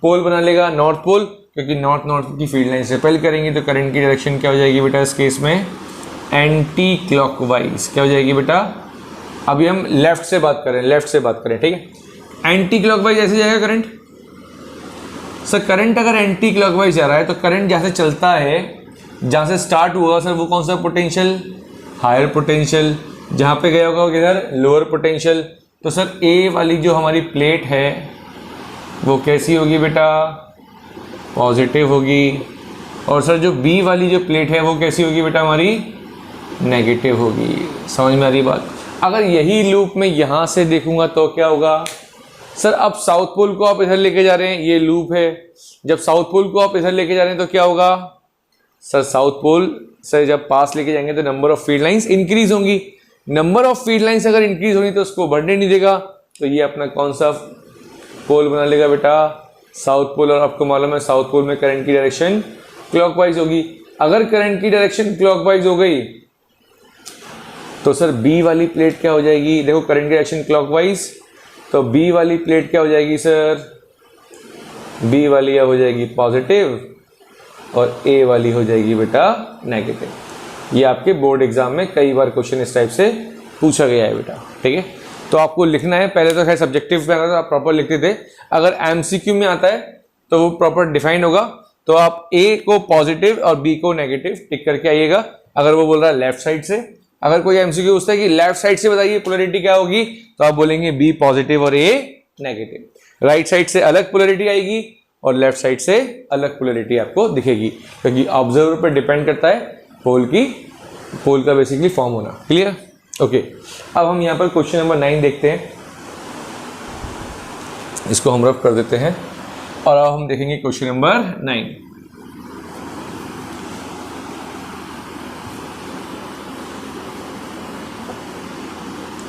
पोल बना लेगा? नॉर्थ पोल, क्योंकि नॉर्थ की फील्ड लाइन से रिपेल करेंगे तो करंट की डायरेक्शन क्या हो जाएगी बेटा? इस केस में एंटी क्लॉकवाइज। क्या हो जाएगी बेटा? अभी हम लेफ्ट से बात करें, ठीक है? एंटी क्लॉकवाइज ऐसे जाएगा करंट। सर करंट अगर एंटी क्लॉकवाइज जा रहा है तो करंट जहाँ से चलता है, जहाँ से स्टार्ट हुआ सर वो कौन सा पोटेंशियल? Higher potential. जहाँ पे गया होगा किधर? Lower potential. तो सर ए वाली जो हमारी प्लेट है वो कैसी होगी बेटा? पॉजिटिव होगी। और सर जो बी वाली जो प्लेट है वो कैसी होगी बेटा? हमारी नेगेटिव होगी। समझ में आ रही बात? अगर यही लूप में यहाँ से देखूंगा तो क्या होगा? सर अब साउथ पोल को आप इधर लेके जा रहे हैं, ये लूप है। जब साउथ पोल को आप इधर लेके जा रहे हैं तो क्या होगा? सर साउथ पोल से जब पास लेके जाएंगे तो number of field lines increase होंगी। नंबर ऑफ फील्ड लाइंस अगर इंक्रीज होगी तो उसको बढ़ने नहीं देगा, तो ये अपना कौन सा पोल बना लेगा बेटा? South pole. और आपको मालूम है साउथ पोल में करंट की डायरेक्शन क्लॉकवाइज होगी। अगर करंट की डायरेक्शन क्लॉकवाइज हो गई तो सर बी वाली प्लेट क्या हो जाएगी? देखो करंट की डायरेक्शन क्लॉकवाइज, तो बी वाली प्लेट क्या हो जाएगी सर? बी वाली हो जाएगी पॉजिटिव और ए वाली हो जाएगी बेटा नेगेटिव। ये आपके बोर्ड एग्जाम में कई बार क्वेश्चन इस टाइप से पूछा गया है बेटा, ठीक है? तो आपको लिखना है, पहले तो खैर सब्जेक्टिव में अगर आप प्रॉपर लिखते थे, अगर एमसीक्यू में आता है तो वो प्रॉपर डिफाइन होगा। तो आप ए को पॉजिटिव और बी को नेगेटिव टिक करके आइएगा। अगर वो बोल रहा है लेफ्ट साइड से अगर कोई एमसीक्यू पूछता है कि लेफ्ट साइड से बताइए पोलैरिटी क्या होगी, तो आप बोलेंगे बी पॉजिटिव और ए नेगेटिव। राइट साइड से अलग पोलैरिटी आएगी और लेफ्ट साइड से अलग पोलैरिटी आपको दिखेगी, क्योंकि ऑब्जर्वर पर डिपेंड करता है पोल का बेसिकली फॉर्म होना। क्लियर? ओके, अब हम यहाँ पर क्वेश्चन नंबर 9 देखते हैं। इसको हम रफ कर देते हैं और अब हम देखेंगे क्वेश्चन नंबर 9।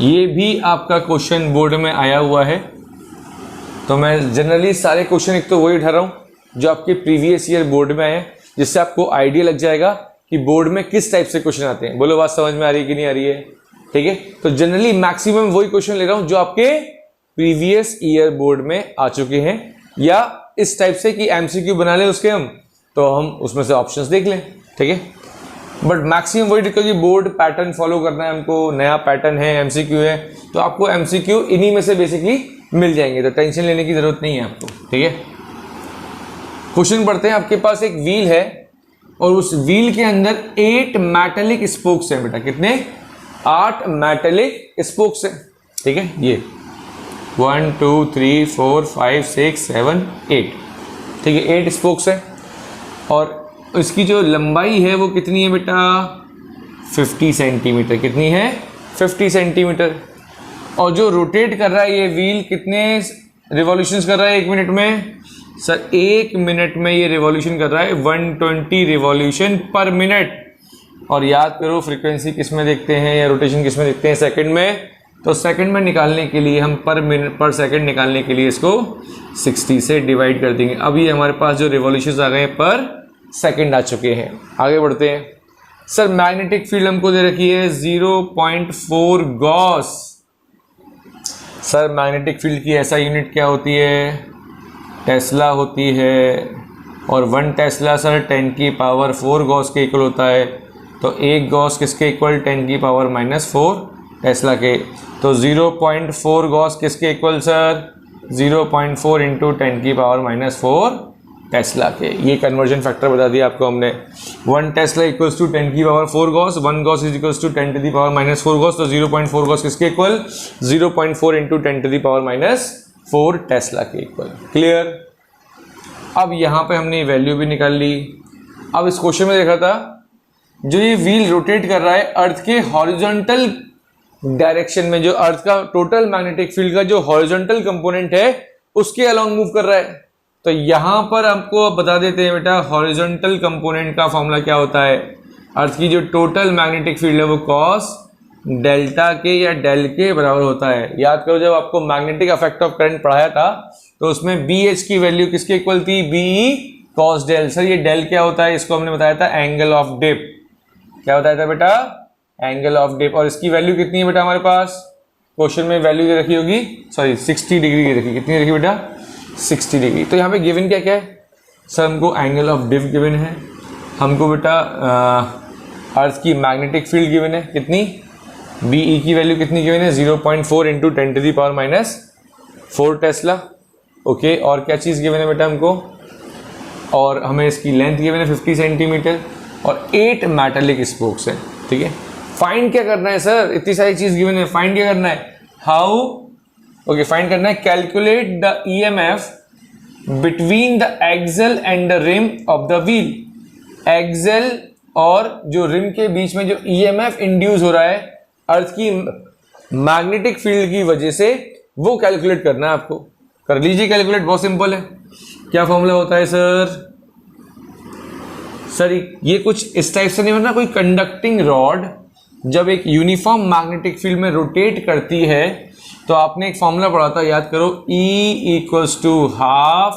ये भी आपका क्वेश्चन बोर्ड में आया हुआ है, तो मैं जनरली सारे क्वेश्चन एक तो वही उठा रहा हूं जो आपके प्रीवियस ईयर बोर्ड में आए, जिससे आपको आइडिया लग जाएगा कि बोर्ड में किस टाइप से क्वेश्चन आते हैं। बोलो बात समझ में आ रही है कि नहीं आ रही है? ठीक है, तो जनरली मैक्सिमम वही क्वेश्चन ले रहा हूं जो आपके प्रीवियस ईयर बोर्ड में आ चुके हैं, या इस टाइप से कि एमसीक्यू बना लें उसके हम, तो हम उसमें से ऑप्शंस देख लें। ठीक है, बट मैक्सिमम वही, क्योंकि बोर्ड पैटर्न फॉलो करना है हमको, नया पैटर्न है, एमसीक्यू है, तो आपको एमसीक्यू इन्हीं में से बेसिकली मिल जाएंगे, तो टेंशन लेने की जरूरत नहीं है आपको। ठीक है, क्वेश्चन पढ़ते हैं। आपके पास एक व्हील है और उस व्हील के अंदर 8 मेटेलिक स्पोक्स हैं बेटा। कितने? 8 मेटेलिक स्पोक्स हैं। ठीक है, ये 1 2 3 4 5 6 7 8। ठीक है, 8 स्पोक्स हैं और इसकी जो लंबाई है वो कितनी है बेटा? 50 सेंटीमीटर। कितनी है? 50 सेंटीमीटर। और जो रोटेट कर रहा है ये व्हील कितने रिवॉल्यूशंस कर रहा है 1 मिनट में? सर 1 मिनट में ये रिवॉल्यूशन कर रहा है 120 रिवॉल्यूशन पर मिनट। और याद करो फ्रीक्वेंसी किस में देखते हैं या रोटेशन किस में देखते हैं? सेकंड में। तो सेकंड में निकालने के लिए हम पर मिनट पर सेकंड निकालने के लिए इसको 60 से डिवाइड कर देंगे। अब ये हमारे पास जो रिवॉल्यूशंस आ गए पर सेकंड आ चुके हैं। आगे बढ़ते हैं। सर मैग्नेटिक फील्ड हमको दे रखी है 0.4 गॉस। सर मैग्नेटिक फील्ड की ऐसा यूनिट क्या होती है? टेस्ला होती है। और 1 टेस्ला सर 10 की पावर 4 गॉस के इक्वल होता है। तो 1 गॉस किसके इक्वल? 10 की पावर -4 टेस्ला के। तो 0.4 गॉस किसके इक्वल सर? 0.4 इंटू 10 की पावर -4 टेस्ला के। ये कन्वर्जन फैक्टर बता दिया आपको हमने। 1 टेस्ला इक्वल्स टू 10 की power 4 gauss, 1 gauss is equals to 10 to the power -4 gauss. तो 0.4 गॉस किसके equal? 0.4 into 10 to the power -4 tesla के इक्वल। क्लियर? अब यहाँ पे हमने वैल्यू भी निकाल ली। अब इस क्वेश्चन में देखा था जो ये व्हील रोटेट कर रहा है अर्थ के हॉरिजॉन्टल डायरेक्शन में, जो अर्थ का टोटल मैग्नेटिक फील्ड का जो हॉरिजॉन्टल कंपोनेंट है उसके अलॉन्ग मूव कर रहा है। तो यहां पर आपको बता देते हैं बेटा हॉरिजॉन्टल कंपोनेंट का फॉर्मूला क्या होता है। अर्थ की जो टोटल मैग्नेटिक फील्ड है वो कॉस डेल्टा के या डेल के बराबर होता है। याद करो जब आपको मैग्नेटिक इफेक्ट ऑफ करंट पढ़ाया था तो उसमें बी एच की वैल्यू किसके इक्वल थी? B cos del. सर ये डेल क्या होता है? इसको हमने बताया था एंगल ऑफ डिप। क्या बताया था बेटा? Angle of dip. और इसकी वैल्यू कितनी है बेटा हमारे पास? क्वेश्चन में वैल्यू दे रखी होगी, सॉरी 60 डिग्री की रखी। कितनी रखी बेटा? 60 डिग्री। तो यहाँ पे गिवन क्या क्या है? सर हमको एंगल ऑफ डिप गिवन है, हमको बेटा अर्थ की मैग्नेटिक फील्ड गिवन है। कितनी? बी ई की वैल्यू कितनी गिवन है? 0.4 into 10 to the power -4 tesla. Okay, और क्या चीज़ गिवन है बेटा हमको? और हमें इसकी लेंथ गिवन है 50 सेंटीमीटर और 8 मेटालिक स्पोक्स हैं। ठीक है, फाइंड क्या करना है सर? इतनी सारी चीज़ गिवन है, फाइंड क्या करना है? हाउ? ओके, फाइंड करना है calculate the EMF between the axle and the rim of the wheel. Axle और जो रिम के बीच में जो ईएमएफ इंड्यूस हो रहा है अर्थ की मैग्नेटिक फील्ड की वजह से, वो कैलकुलेट करना है आपको। कर लीजिए कैलकुलेट, बहुत सिंपल है। क्या फॉर्मूला होता है सर? सर ये कुछ इस टाइप से नहीं बनना। कोई कंडक्टिंग रॉड जब एक यूनिफॉर्म मैग्नेटिक फील्ड में रोटेट करती है तो आपने एक फॉर्मूला पढ़ा था, याद करो, E equals to half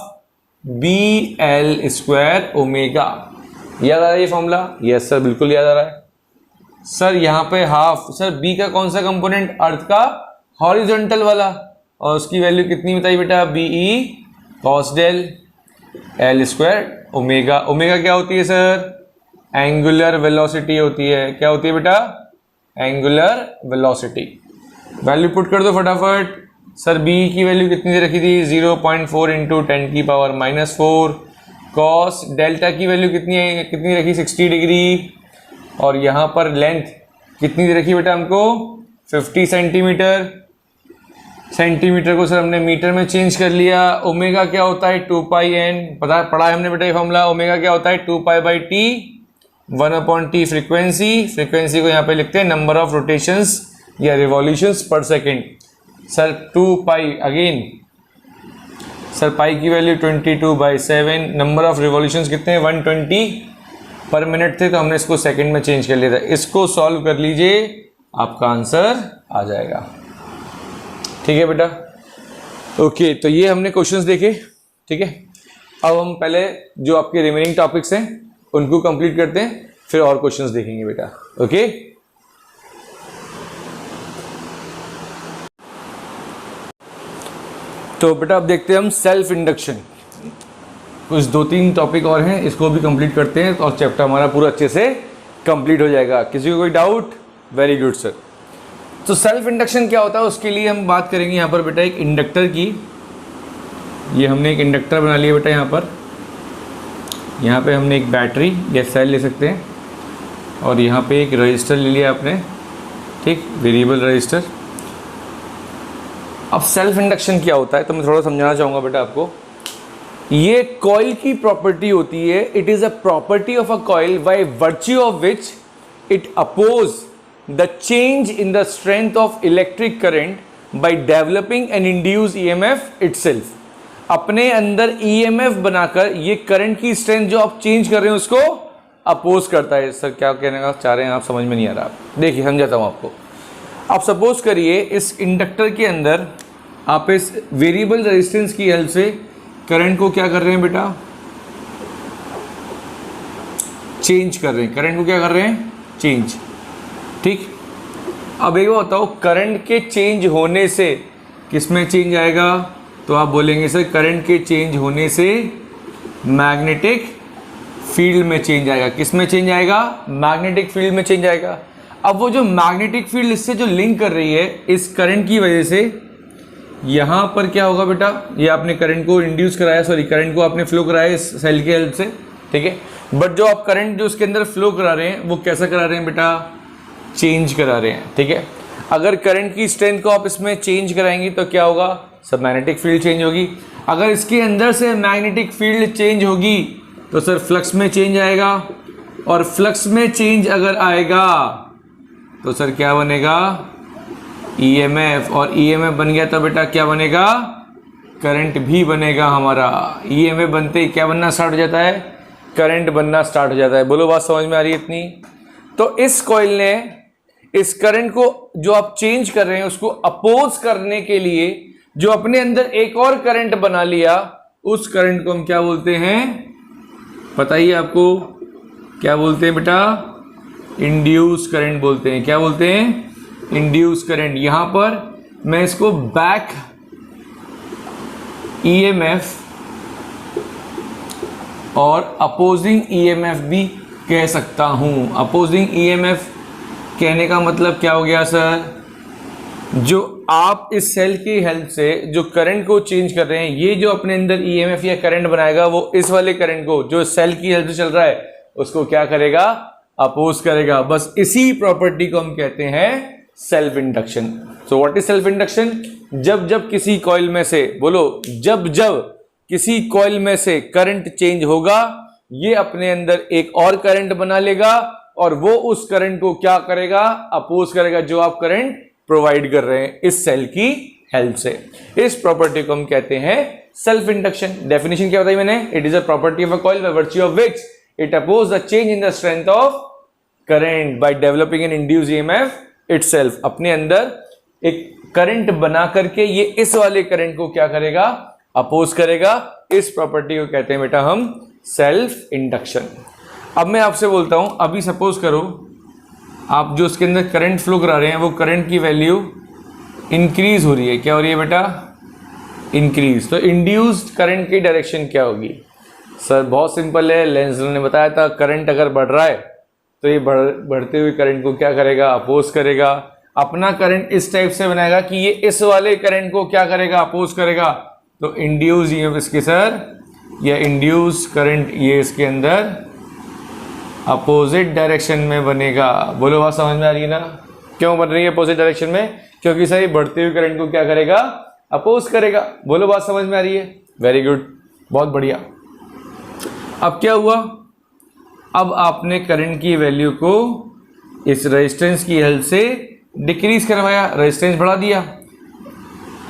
BL² omega. याद आ रहा है ये फॉर्मूला? यस सर, बिल्कुल याद आ रहा है। सर यहाँ पे हाफ, सर B का कौन सा कंपोनेंट? अर्थ का हॉरिजॉन्टल वाला। और उसकी वैल्यू कितनी बताई बेटा? BE cos del L² omega. Omega क्या होती है सर? एंगुलर वेलोसिटी होती है। क्या होती है बेटा? Angular velocity. वैल्यू पुट कर दो फटाफट। सर बी की वैल्यू कितनी दे रखी थी? 0.4 इंटू 10 की पावर -4। कॉस डेल्टा की वैल्यू कितनी रखी? 60 डिग्री। और यहाँ पर लेंथ कितनी दे रखी बेटा हमको 50 सेंटीमीटर। सेंटीमीटर को सर हमने मीटर में चेंज कर लिया। ओमेगा क्या होता है 2 पाई एन, पढ़ा है हमने बेटा ये फॉर्मूला। ओमेगा क्या होता है 2 pi by T, 1/t frequency को यहाँ पे लिखते हैं नंबर ऑफ रोटेशंस या रिवॉल्यूशंस पर सेकेंड। सर 2 पाई अगेन सर पाई की वैल्यू 22/7, नंबर ऑफ रिवॉल्यूशंस कितने हैं 120 पर मिनट थे, तो हमने इसको सेकंड में चेंज कर लिया था। इसको सॉल्व कर लीजिए, आपका आंसर आ जाएगा। ठीक है बेटा, ओके। तो ये हमने क्वेश्चंस देखे, ठीक है। अब हम पहले जो आपके रिमेनिंग टॉपिक्स हैं उनको कंप्लीट करते हैं, फिर और क्वेश्चंस देखेंगे बेटा, ओके। तो बेटा अब देखते हैं हम सेल्फ इंडक्शन। कुछ 2-3 टॉपिक और हैं, इसको भी कंप्लीट करते हैं और चैप्टर हमारा पूरा अच्छे से कंप्लीट हो जाएगा। किसी को कोई डाउट? Very good sir. तो सेल्फ इंडक्शन क्या होता है उसके लिए हम बात करेंगे यहाँ पर बेटा एक इंडक्टर की। ये हमने एक इंडक्टर बना लिया बेटा यहाँ पे हमने एक बैटरी या सेल ले सकते हैं, और यहाँ पे एक रजिस्टर ले लिया आपने, ठीक, वेरिएबल रजिस्टर। अब सेल्फ इंडक्शन क्या होता है तो मैं थोड़ा समझाना चाहूँगा बेटा आपको। ये कॉइल की प्रॉपर्टी होती है। It is a property of a coil by virtue of which it oppose the change in the strength of electric current by developing an induce EMF itself. अपने अंदर ईएमएफ बनाकर ये करंट की strength जो आप change कर रहे हैं उसको अपोज करता है। सर क्या कहने का चाह रहे हैं आप, समझ में नहीं आ रहा। देखिए समझाता हूँ आपको। आप सपोज करिए इस इंडक्टर के अंदर आप इस वेरिएबल रेजिस्टेंस की हेल्प से करंट को क्या कर रहे हैं बेटा, चेंज कर रहे हैं। करंट को क्या कर रहे हैं, चेंज, ठीक। अब एक बात बताओ, करंट के चेंज होने से किस में चेंज आएगा, तो आप बोलेंगे सर करंट के चेंज होने से मैग्नेटिक फील्ड में चेंज आएगा। किस में चेंज आएगा, मैग्नेटिक फील्ड में चेंज आएगा। अब वो जो मैग्नेटिक फील्ड इससे जो लिंक कर रही है इस करंट की वजह से, यहाँ पर क्या होगा बेटा, ये आपने करंट को इंड्यूस कराया, सॉरी करंट को आपने फ्लो कराया इस सेल की हेल्प से, ठीक है। बट जो आप करंट जो उसके अंदर फ्लो करा रहे हैं वो कैसा करा रहे हैं बेटा, चेंज करा रहे हैं, ठीक है। अगर करंट की स्ट्रेंथ को आप इसमें चेंज कराएंगे तो क्या होगा, सब मैग्नेटिक फील्ड चेंज होगी। अगर इसके अंदर से मैग्नेटिक फील्ड चेंज होगी तो सर फ्लक्स में चेंज आएगा, और फ्लक्स में चेंज अगर आएगा तो सर क्या बनेगा, ईएमएफ, और ईएमएफ बन गया तो बेटा क्या बनेगा, करंट भी बनेगा हमारा। ईएमएफ बनते ही क्या बनना स्टार्ट हो जाता है, करंट बनना स्टार्ट हो जाता है। बोलो बात समझ में आ रही है इतनी। तो इस कॉइल ने इस करंट को जो आप चेंज कर रहे हैं उसको अपोज करने के लिए जो अपने अंदर एक और करंट बना लिया, उस करंट को हम क्या बोलते हैं, बताइए आपको क्या बोलते हैं बेटा, इंड्यूस करंट बोलते हैं। क्या बोलते हैं, इंड्यूस करंट। यहां पर मैं इसको बैक ईएमएफ और अपोजिंग ईएमएफ भी कह सकता हूं। अपोजिंग ईएमएफ कहने का मतलब क्या हो गया सर, जो आप इस सेल की हेल्प से जो करंट को चेंज कर रहे हैं, ये जो अपने अंदर ईएमएफ या करंट बनाएगा वो इस वाले करंट को जो सेल की हेल्प से चल रहा है उसको क्या करेगा, अपोज करेगा। बस इसी प्रॉपर्टी को हम कहते हैं self induction. So what is self induction, जब जब किसी कॉइल में से, बोलो जब जब किसी कॉइल में से करंट चेंज होगा, ये अपने अंदर एक और करंट बना लेगा और वो उस करंट को क्या करेगा, अपोज करेगा जो आप करंट प्रोवाइड कर रहे हैं इस सेल की हेल्प से। इस प्रॉपर्टी को हम कहते हैं सेल्फ इंडक्शन। डेफिनेशन क्या बताई मैंने, it is a property of a coil by virtue of which it oppose the change in the strength of current by developing an induce EMF itself. अपने अंदर एक करंट बना करके ये इस वाले करंट को क्या करेगा, अपोज करेगा। इस प्रॉपर्टी को कहते हैं बेटा हम सेल्फ इंडक्शन। अब मैं आपसे बोलता हूं, अभी सपोज करो आप जो उसके अंदर करंट फ्लो करा रहे हैं वो करंट की वैल्यू इंक्रीज हो रही है। क्या हो रही है बेटा, इंक्रीज। तो इंड्यूस्ड करंट की डायरेक्शन क्या होगी सर, बहुत सिंपल है। लेंसलर ने बताया था करंट अगर बढ़ रहा है तो ये बढ़ते हुए करंट को क्या करेगा, अपोज करेगा। अपना करंट इस टाइप से बनाएगा कि ये इस वाले करंट को क्या करेगा, अपोज करेगा। तो इंड्यूस ईएमएफ इसके सर, या इंड्यूस करंट ये इसके अंदर अपोजिट डायरेक्शन में बनेगा। बोलो बात समझ में आ रही है ना? क्यों बन रही है अपोजिट डायरेक्शन में? क्योंकि सही बढ़ते हुए करंट को क्या करेगा? अपोज करेगा। बोलो बात समझ में आ रही है? वेरी गुड, बहुत बढ़िया। अब क्या हुआ? अब आपने करंट की वैल्यू को इस रेजिस्टेंस की हेल्प से डिक्रीज करवाया, रेजिस्टेंस बढ़ा दिया।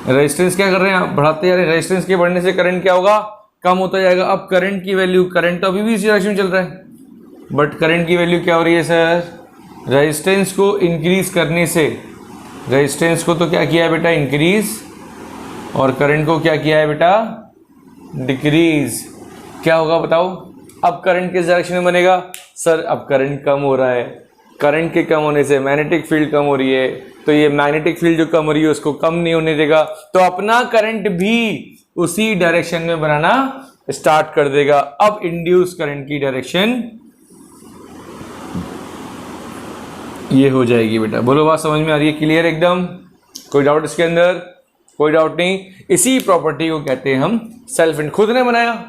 रेजिस्टेंस क्या कर रहे हैं आप? बढ़ाते जा रहे हैं। रेजिस्टेंस के बढ़ने से करंट क्या होगा? कम होता जाएगा। अब करंट की वैल्यू, करंट तो अभी भी इसी डायरेक्शन में चल रहा है, बट करंट की वैल्यू क्या हो रही है सर? रेजिस्टेंस को इंक्रीज करने से, रेजिस्टेंस को तो क्या किया है बेटा? इंक्रीज, और करंट को क्या किया है बेटा? डिक्रीज। क्या होगा बताओ? अब करंट किस डायरेक्शन में बनेगा? सर अब करंट कम हो रहा है, करंट के कम होने से मैग्नेटिक फील्ड कम हो रही है, तो ये मैग्नेटिक फील्ड जो कम हो रही है उसको कम नहीं होने देगा, तो अपना करंट भी उसी डायरेक्शन में बनाना स्टार्ट कर देगा। अब इंड्यूस करंट की डायरेक्शन ये हो जाएगी बेटा। बोलो बात समझ में आ रही है? क्लियर एकदम? कोई डाउट इसके अंदर? कोई डाउट नहीं। इसी प्रॉपर्टी को कहते हैं हम सेल्फ इंड। खुद ने बनाया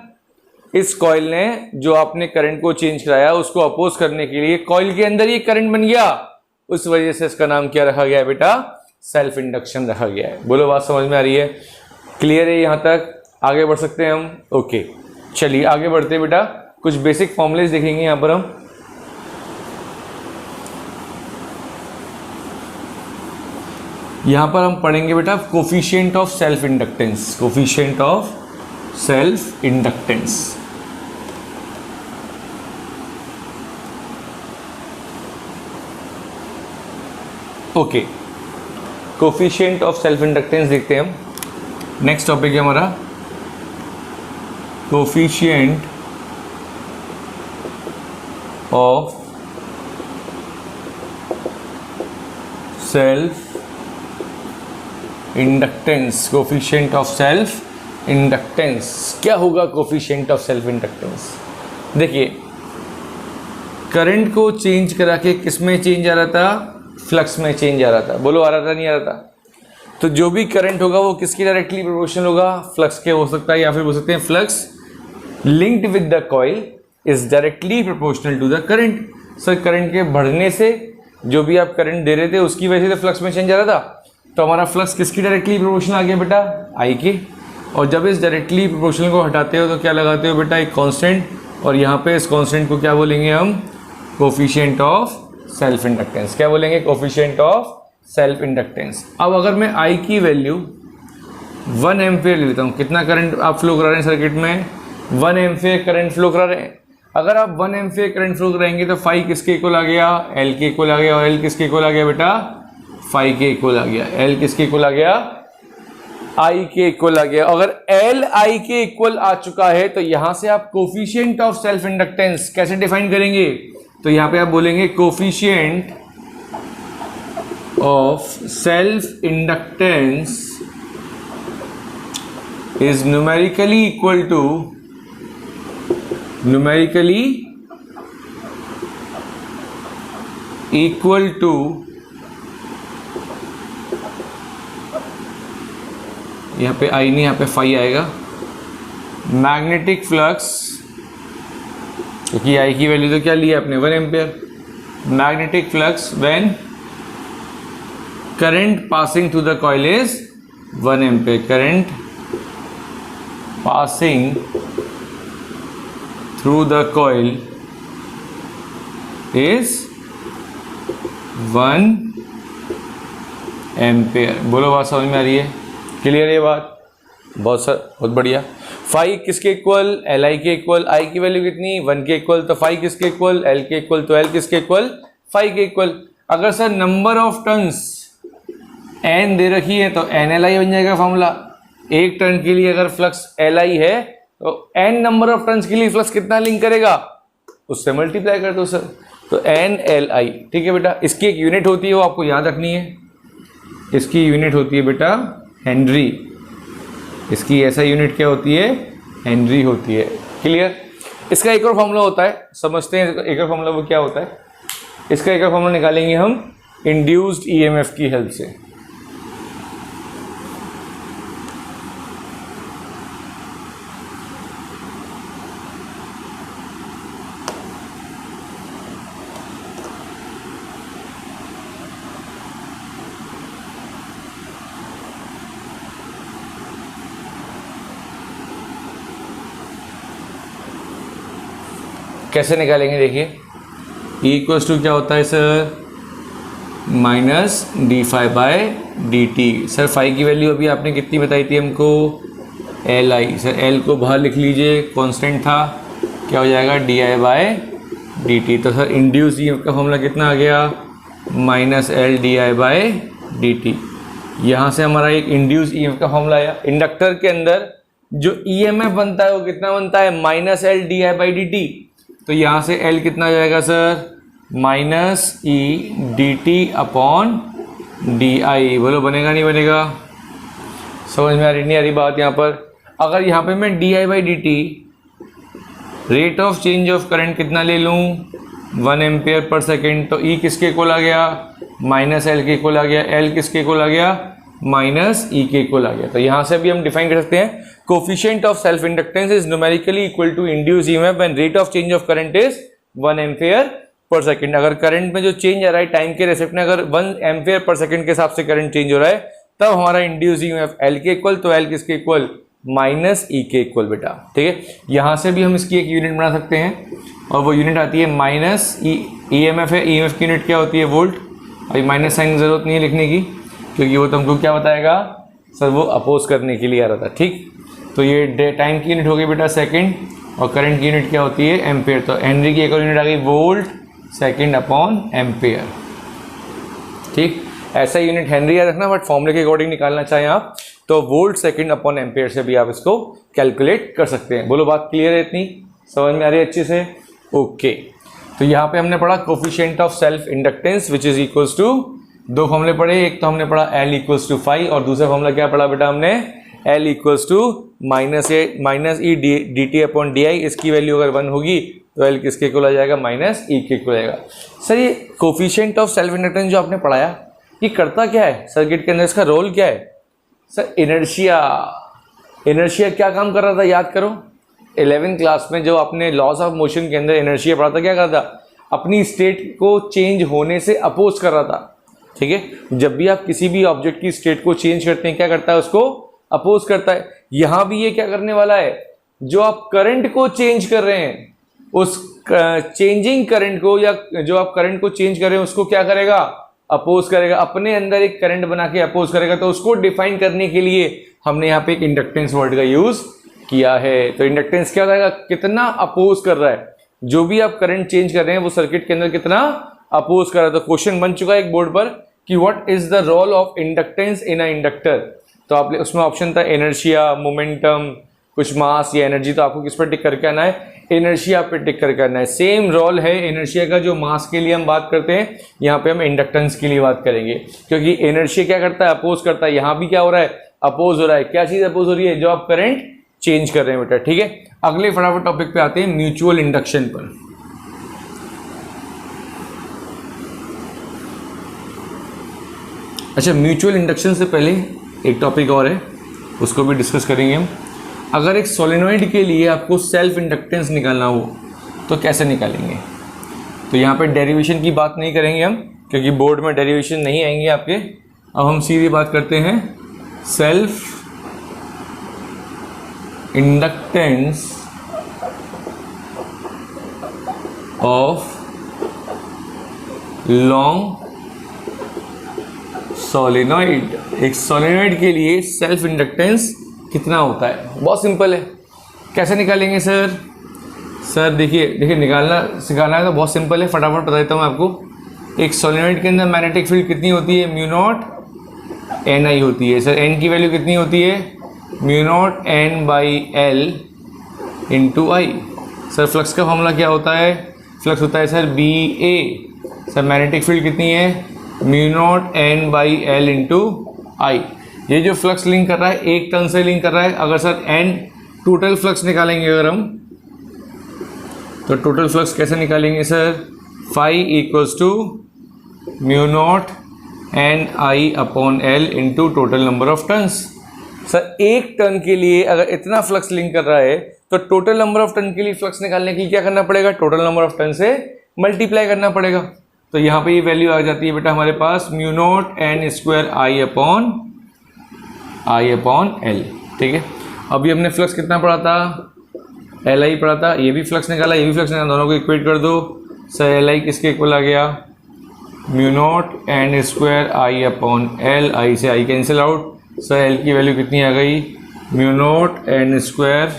इस कॉइल ने, जो आपने करंट को चेंज कराया उसको अपोज करने के लिए कॉइल के अंदर ये करंट बन गया, उस वजह से इसका नाम क्या रखा गया है बेटा? सेल्फ इंडक्शन रखा गया है। बोलो बात समझ में आ रही है? क्लियर है यहां तक? आगे बढ़ सकते हैं हम? ओके, चलिए आगे बढ़ते हैं बेटा। कुछ बेसिक फॉर्मुलेज देखेंगे यहां पर हम। यहां पर हम पढ़ेंगे बेटा coefficient of self inductance. Coefficient of self inductance. Okay, coefficient of self inductance देखते हैं हम। नेक्स्ट टॉपिक है हमारा coefficient of self inductance. Coefficient of self inductance क्या होगा? कोफिशिएंट ऑफ सेल्फ इंडक्टेंस, देखिए करंट को चेंज करा के किस में चेंज आ रहा था? फ्लक्स में चेंज आ रहा था। बोलो आ रहा था नहीं आ रहा था? तो जो भी करंट होगा वो किसकी डायरेक्टली प्रोपोर्शनल होगा? फ्लक्स के हो सकता है, या फिर बोल सकते हैं flux linked with the coil is directly proportional to the current. Sir current के बढ़ने से जो भी आप करंट दे रहे थे उसकी वजह से तो फ्लक्स में चेंज आ रहा था, तो हमारा फ्लक्स किसकी डायरेक्टली प्रोपोर्शनल आ गया बेटा? आई के। और जब इस डायरेक्टली प्रोपोर्शनल को हटाते हो तो क्या लगाते हो बेटा? एक कांस्टेंट, और यहाँ पे इस कांस्टेंट को क्या बोलेंगे हम? Coefficient of self inductance. क्या बोलेंगे? Coefficient of self inductance. अब अगर मैं आई की वैल्यू 1 एम्पियर ले लेता हूँ, कितना करंट आप फ्लो करा रहे हैं सर्किट में? 1 एम्पियर करंट फ्लो करा रहे हैं। अगर आप 1 एम्पियर करंट फ्लो कराएंगे तो फाई किसके इक्वल आ गया? एल के इक्वल आ गया। और एल किसके इक्वल आ गया बेटा? फाई के इक्वल आ गया। एल किसके इक्वल आ गया? आई के इक्वल आ गया। अगर एल आई के इक्वल आ चुका है तो यहां से आप कोफिशिएंट ऑफ सेल्फ इंडक्टेंस कैसे डिफाइन करेंगे? तो यहां पे आप बोलेंगे coefficient of self inductance is numerically equal to यहाँ पे आई नहीं, यहाँ पे फाई आएगा, मैग्नेटिक फ्लक्स, क्योंकि आई की वैल्यू तो क्या लिया आपने? 1 ampere. Magnetic flux when current passing through the coil is 1 ampere. Current passing through the coil is 1 ampere. बोलो बात समझ में आ रही है? क्लियर है ये बात? बहुत बढ़िया। फाई किसके इक्वल? एल आई के इक्वल। आई की वैल्यू कितनी? 1 के इक्वल। तो फाई किसके इक्वल? एल के इक्वल। तो एल किसके इक्वल? फाई के इक्वल। अगर sir number of turns N दे रखी है तो एन एल आई बन जाएगा फॉर्मूला। एक टर्न के लिए अगर फ्लक्स एल आई है तो एन नंबर ऑफ टर्न्स के लिए फ्लक्स कितना लिंक करेगा? उससे मल्टीप्लाई कर दो सर, तो एन एल आई। ठीक है बेटा, इसकी एक यूनिट होती है, वो आपको याद रखनी है। इसकी यूनिट होती है बेटा हेनरी। इसकी ऐसा यूनिट क्या होती है? हेनरी होती है। क्लियर? इसका एक और फॉर्मूला होता है, समझते हैं एक और फॉर्मूला वो क्या होता है। इसका एक और फॉर्मूला निकालेंगे हम इंड्यूस्ड ईएमएफ की हेल्प से। कैसे निकालेंगे देखिए, ई इक्वल्स टू क्या होता है सर, minus D phi by D T. Sir phi की वैल्यू अभी आपने कितनी बताई थी हमको, एल आई। सर एल को बाहर लिख लीजिए, कांस्टेंट था, क्या हो जाएगा, D I by D T. तो सर इंड्यूस ई का फॉर्मूला कितना आ गया, minus L D I by D T. यहाँ से हमारा एक इंड्यूस ई का फॉर्मूला आया। इंडक्टर के अंदर जो ई एम एफ बनता है वो कितना बनता है, minus L D I by D T. तो यहाँ से एल कितना आ जाएगा sir, minus E D T upon D आई। बोलो बनेगा नहीं बनेगा, समझ में आ रही नहीं आ रही बात यहाँ पर। अगर यहाँ पे मैं D I by D T rate of change of current कितना ले लूँ, 1 एम्पेयर पर सेकेंड, तो ई किसके इक्वल आ गया, माइनस एल के इक्वल आ गया। एल किसके इक्वल आ गया, माइनस ई के इक्वल आ गया। तो यहाँ से भी हम डिफाइन कर सकते हैं, coefficient of self inductance is numerically equal to induce EMF when rate of change of current is 1 ampere per second. अगर करंट में जो चेंज आ रहा है टाइम के रेस्पेक्ट में, अगर 1 एम्पेयर पर सेकेंड के हिसाब से करंट चेंज हो रहा है, तब हमारा इंड्यूस ईएमएफ एल के इक्वल, तो एल किसके इक्वल, माइनस ई के इक्वल बेटा। ठीक है, यहाँ से भी हम इसकी एक यूनिट बना सकते हैं, और वो यूनिट आती है माइनस ई एम एफ है। ई एम एफ की यूनिट क्या होती है, वोल्ट। अभी माइनस साइन की जरूरत नहीं है लिखने की, क्योंकि वो तुमको क्या बताएगा सर, वो अपोज करने के लिए आ रहा था। ठीक, तो ये टाइम की यूनिट हो गई बेटा सेकंड, और करंट की यूनिट क्या होती है, एम्पेयर। तो हेनरी की एक और यूनिट आ गई वोल्ट सेकंड अपॉन एम्पेयर। ठीक, ऐसा यूनिट हेनरी याद रखना, बट फॉर्मूले के अकॉर्डिंग निकालना चाहें आप तो वोल्ट सेकंड अपॉन एम्पेयर से भी आप इसको कैलकुलेट कर सकते हैं। बोलो बात क्लियर है, इतनी समझ में आ रही है अच्छे से, ओके। तो यहाँ पे हमने पढ़ा coefficient of self inductance which is equals to, दो फॉर्मूले पढ़े, एक तो हमने पढ़ा एल इक्वल्स टू फाई, और दूसरा फॉर्मूला क्या पढ़ा बेटा हमने, L equals to minus E D T upon D I. इसकी वैल्यू अगर 1 होगी तो एल किसके इक्वल आ जाएगा, माइनस ई के इक्वल आएगा। सर ये कोफिशिएंट ऑफ सेल्फ इंडक्टेंस जो आपने पढ़ाया, ये करता क्या है सर्किट के अंदर, इसका रोल क्या है सर, इनर्शिया। इनर्शिया क्या काम कर रहा था, याद करो 11वीं क्लास में जो आपने लॉज ऑफ मोशन के अंदर इनर्शिया पढ़ा था, क्या कर रहा था, अपनी स्टेट को चेंज होने से अपोज कर रहा था। ठीक है, जब भी आप किसी भी ऑब्जेक्ट की स्टेट को चेंज करते हैं, क्या करता है, उसको अपोज करता है। यहां भी ये क्या करने वाला है, जो आप करंट को चेंज कर रहे हैं, उस चेंजिंग करंट को, या जो आप करंट को चेंज कर रहे हैं उसको क्या करेगा, अपोज करेगा, अपने अंदर एक करंट बना के अपोज करेगा। तो उसको डिफाइन करने के लिए हमने यहाँ पे एक इंडक्टेंस वर्ड का यूज किया है। तो इंडक्टेंस क्या रहेगा, कितना अपोज कर रहा है, जो भी आप करंट चेंज कर रहे हैं वो सर्किट के अंदर कितना अपोज कर रहा है। तो क्वेश्चन बन चुका है एक बोर्ड पर कि what is the role of inductance in a inductor. तो आप उसमें ऑप्शन था इनर्शिया, मोमेंटम, कुछ मास या एनर्जी। तो आपको किस पर टिक करके आना है, इनर्शिया पे टिक करके आना है। सेम रोल है इनर्शिया का, जो मास के लिए हम बात करते हैं, यहाँ पे हम इंडक्टेंस के लिए बात करेंगे, क्योंकि इनर्शिया क्या करता है, अपोज करता है। यहाँ भी क्या हो रहा है, अपोज हो रहा है। क्या चीज अपोज हो रही है, जो आप करंट चेंज कर रहे हैं बेटा। ठीक है, अगले फटाफट टॉपिक पे आते हैं, म्यूचुअल इंडक्शन पर। अच्छा, म्यूचुअल इंडक्शन से पहले एक टॉपिक और है, उसको भी डिस्कस करेंगे हम। अगर एक सोलेनॉइड के लिए आपको सेल्फ इंडक्टेंस निकालना हो तो कैसे निकालेंगे। तो यहाँ पे डेरिवेशन की बात नहीं करेंगे हम, क्योंकि बोर्ड में डेरिवेशन नहीं आएंगे आपके। अब हम सीधी बात करते हैं self inductance of long solenoid. एक सोलेनॉइड के लिए सेल्फ इंडक्टेंस कितना होता है, बहुत सिंपल है। कैसे निकालेंगे सर, सर देखिए निकालना सिखाना है तो बहुत सिंपल है, फटाफट बता देता हूँ आपको। एक सोलेनॉइड के अंदर मैग्नेटिक फील्ड कितनी होती है, म्यू नॉट एन आई होती है। सर एन की वैल्यू कितनी होती है, mu naught N by L into I. Sir flux का फॉर्मूला क्या होता है, फ्लक्स होता है sir B A. Sir magnetic field कितनी है, mu naught N by L into I. ये जो फ्लक्स लिंक कर रहा है एक टर्न से लिंक कर रहा है। अगर सर एन टोटल फ्लक्स निकालेंगे अगर हम, तो टोटल फ्लक्स कैसे निकालेंगे sir, phi equals to mu naught N I upon L into total number of turns. Sir एक टर्न के लिए अगर इतना फ्लक्स लिंक कर रहा है तो टोटल नंबर ऑफ टर्न के लिए फ्लक्स निकालने के लिए क्या करना पड़ेगा, टोटल नंबर ऑफ टर्न से मल्टीप्लाई करना पड़ेगा। तो यहाँ पे ये वैल्यू आ जाती है बेटा हमारे पास mu naught N square I upon L. ठीक है, अभी हमने फ्लक्स कितना पढ़ा था, एल आई पढ़ा था, ये भी फ्लक्स निकाला, ये भी फ्लक्स निकाला, दोनों को इक्वेट कर दो। सर एल आई किसके इक्वल आ गया, mu naught N square I upon L, I से I cancel out. Sir L की वैल्यू कितनी आ गई, म्यू नॉट एन स्क्वायर,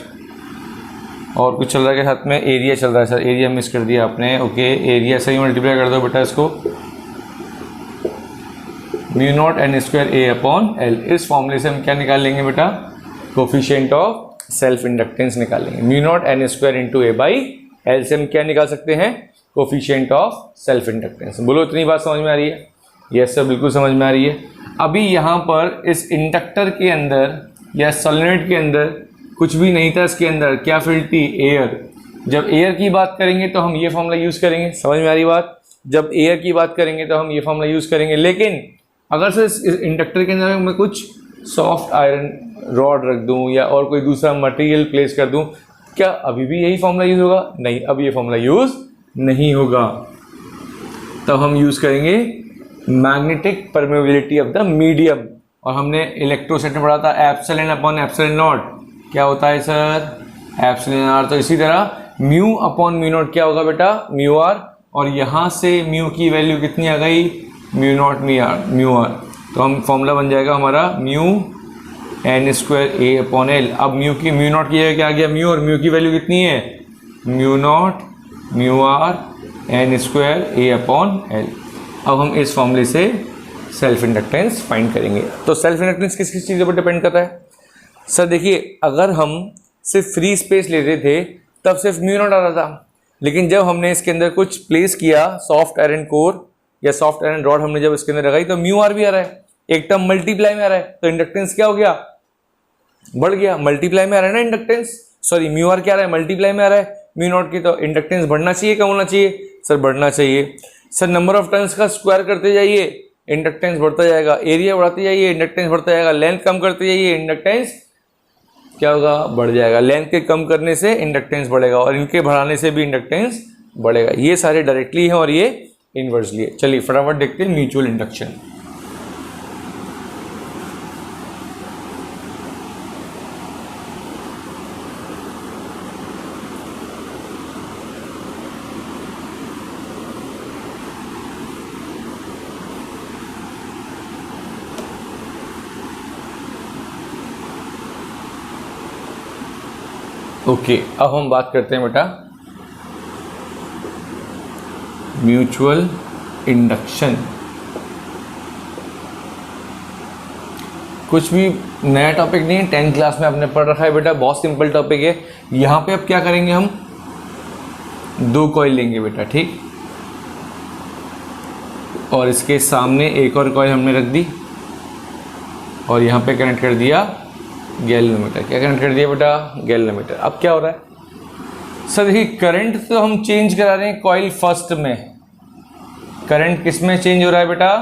और कुछ चल रहा है के साथ में एरिया चल रहा है। सर एरिया मिस कर दिया आपने, ओके एरिया से ही मल्टीप्लाई कर दो बेटा इसको, mu naught N square A upon L. इस फॉर्मूले से हम क्या निकाल लेंगे बेटा, कोफिशिएंट ऑफ सेल्फ इंडक्टेंस निकाल लेंगे। Mu naught N square into A by L से हम क्या निकाल सकते हैं, कोफिशिएंट ऑफ सेल्फ इंडक्टेंस। बोलो इतनी बात समझ में आ रही है? यस सर बिल्कुल समझ में आ रही है। अभी यहाँ पर इस इंडक्टर के अंदर या सोलेनोइड के अंदर कुछ भी नहीं था, इसके अंदर क्या फील्ड थी, एयर। जब एयर की बात करेंगे तो हम ये फॉर्मूला यूज़ करेंगे, समझ में आ रही बात? जब एयर की बात करेंगे तो हम ये फॉर्मूला यूज़ करेंगे। लेकिन अगर सर इस इंडक्टर के अंदर मैं कुछ सॉफ्ट आयरन रॉड रख दूं या और कोई दूसरा मटेरियल प्लेस कर दूं, क्या अभी भी यही फॉर्मूला यूज़ होगा? नहीं, अब ये फॉर्मूला यूज़ नहीं होगा। तब हम यूज़ करेंगे magnetic permeability of the medium. और हमने इलेक्ट्रोस्टैट में पढ़ा था एप्सिलॉन अपॉन एप्सिलॉन नॉट क्या होता है सर, एप्सिलॉन आर। तो इसी तरह म्यू अपॉन म्यू नॉट क्या होगा बेटा, म्यू आर। और यहाँ से म्यू की वैल्यू कितनी आ गई, म्यू नॉट म्यू आर। तो हम फॉर्मूला बन जाएगा हमारा mu N square A upon L. अब म्यू नॉट की जगह क्या आ गया, म्यू, और म्यू की वैल्यू कितनी है, mu naught mu R N square A upon L. अब हम इस फॉर्मूले से सेल्फ इंडक्टेंस फाइंड करेंगे। तो सेल्फ इंडक्टेंस किस किस चीज़ पर डिपेंड करता है? सर देखिए, अगर हम सिर्फ फ्री स्पेस लेते थे तब सिर्फ म्यू नॉट आ रहा था, लेकिन जब हमने इसके अंदर कुछ प्लेस किया, सॉफ्ट आयरन कोर या सॉफ्ट आयरन रॉड हमने जब इसके अंदर लगाई तो म्यू आर भी आ रहा है, एक टर्म मल्टीप्लाई में आ रहा है। तो इंडक्टेंस क्या हो गया, बढ़ गया, मल्टीप्लाई में आ रहा है ना इंडक्टेंस, सॉरी म्यू आर क्या आ रहा है, मल्टीप्लाई में आ रहा है म्यू नॉट की। तो इंडक्टेंस बढ़ना चाहिए कम होना चाहिए, सर बढ़ना चाहिए। सर नंबर ऑफ टर्न्स का स्क्वायर करते जाइए, इंडक्टेंस बढ़ता जाएगा, एरिया बढ़ाते जाइए, इंडक्टेंस बढ़ता जाएगा, लेंथ कम करते जाइए, इंडक्टेंस क्या होगा, बढ़ जाएगा। लेंथ के कम करने से इंडक्टेंस बढ़ेगा और इनके बढ़ाने से भी इंडक्टेंस बढ़ेगा। ये सारे डायरेक्टली हैं और ये इनवर्सली है। चलिए फटाफट देखते हैं म्यूचुअल इंडक्शन। ओके, अब हम बात करते हैं बेटा म्यूचुअल इंडक्शन। कुछ भी नया टॉपिक नहीं है, 10th क्लास में आपने पढ़ रखा है बेटा, बहुत सिंपल टॉपिक है। यहाँ पे अब क्या करेंगे, हम दो कॉइल लेंगे बेटा, ठीक, और इसके सामने एक और कॉइल हमने रख दी और यहाँ पे कनेक्ट कर दिया गैल्वेनोमीटर। क्या कनेक्ट कर दिया बेटा, गैल्वेनोमीटर। अब क्या हो रहा है सर, देखिए करंट तो हम चेंज करा रहे हैं कॉइल फर्स्ट में। करंट किस में चेंज हो रहा है बेटा,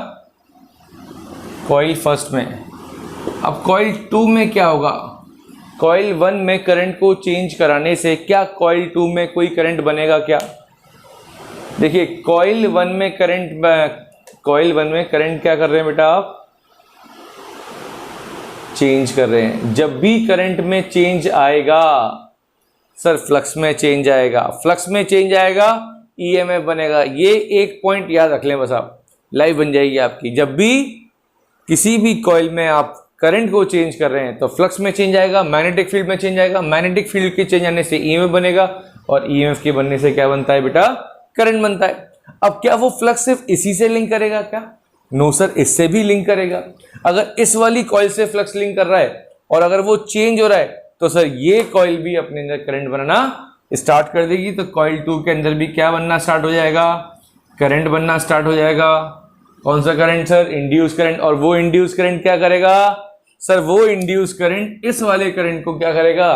कॉइल फर्स्ट में। अब कॉइल 2 में क्या होगा, कॉइल 1 में करंट को चेंज कराने से क्या कॉइल 2 में कोई करंट बनेगा क्या? देखिए कॉइल 1 में करंट क्या कर रहे हैं बेटा, आप चेंज कर रहे हैं। जब भी करंट में चेंज आएगा सर, फ्लक्स में चेंज आएगा, फ्लक्स में चेंज आएगा, ईएमएफ बनेगा। ये एक पॉइंट याद रख लें बस, आप लाइफ बन जाएगी आपकी। जब भी किसी भी कॉइल में आप करंट को चेंज कर रहे हैं तो फ्लक्स में चेंज आएगा, मैग्नेटिक फील्ड में चेंज आएगा, मैग्नेटिक फील्ड के चेंज आने से ईएमएफ बनेगा और ईएमएफ के बनने से क्या बनता है बेटा, करंट बनता है। अब क्या वो फ्लक्स सिर्फ इसी से लिंक करेगा क्या? नो सर, इससे भी लिंक करेगा। अगर इस वाली कॉइल से फ्लक्स लिंक कर रहा है और अगर वो चेंज हो रहा है तो सर ये कॉइल भी अपने अंदर करंट बनाना स्टार्ट कर देगी। तो कॉइल 2 के अंदर भी क्या बनना स्टार्ट हो जाएगा, करंट बनना स्टार्ट हो जाएगा। कौन सा करंट सर, इंड्यूस करंट। और वो इंड्यूस करंट क्या करेगा सर, वो इंड्यूस करंट इस वाले करंट को क्या करेगा,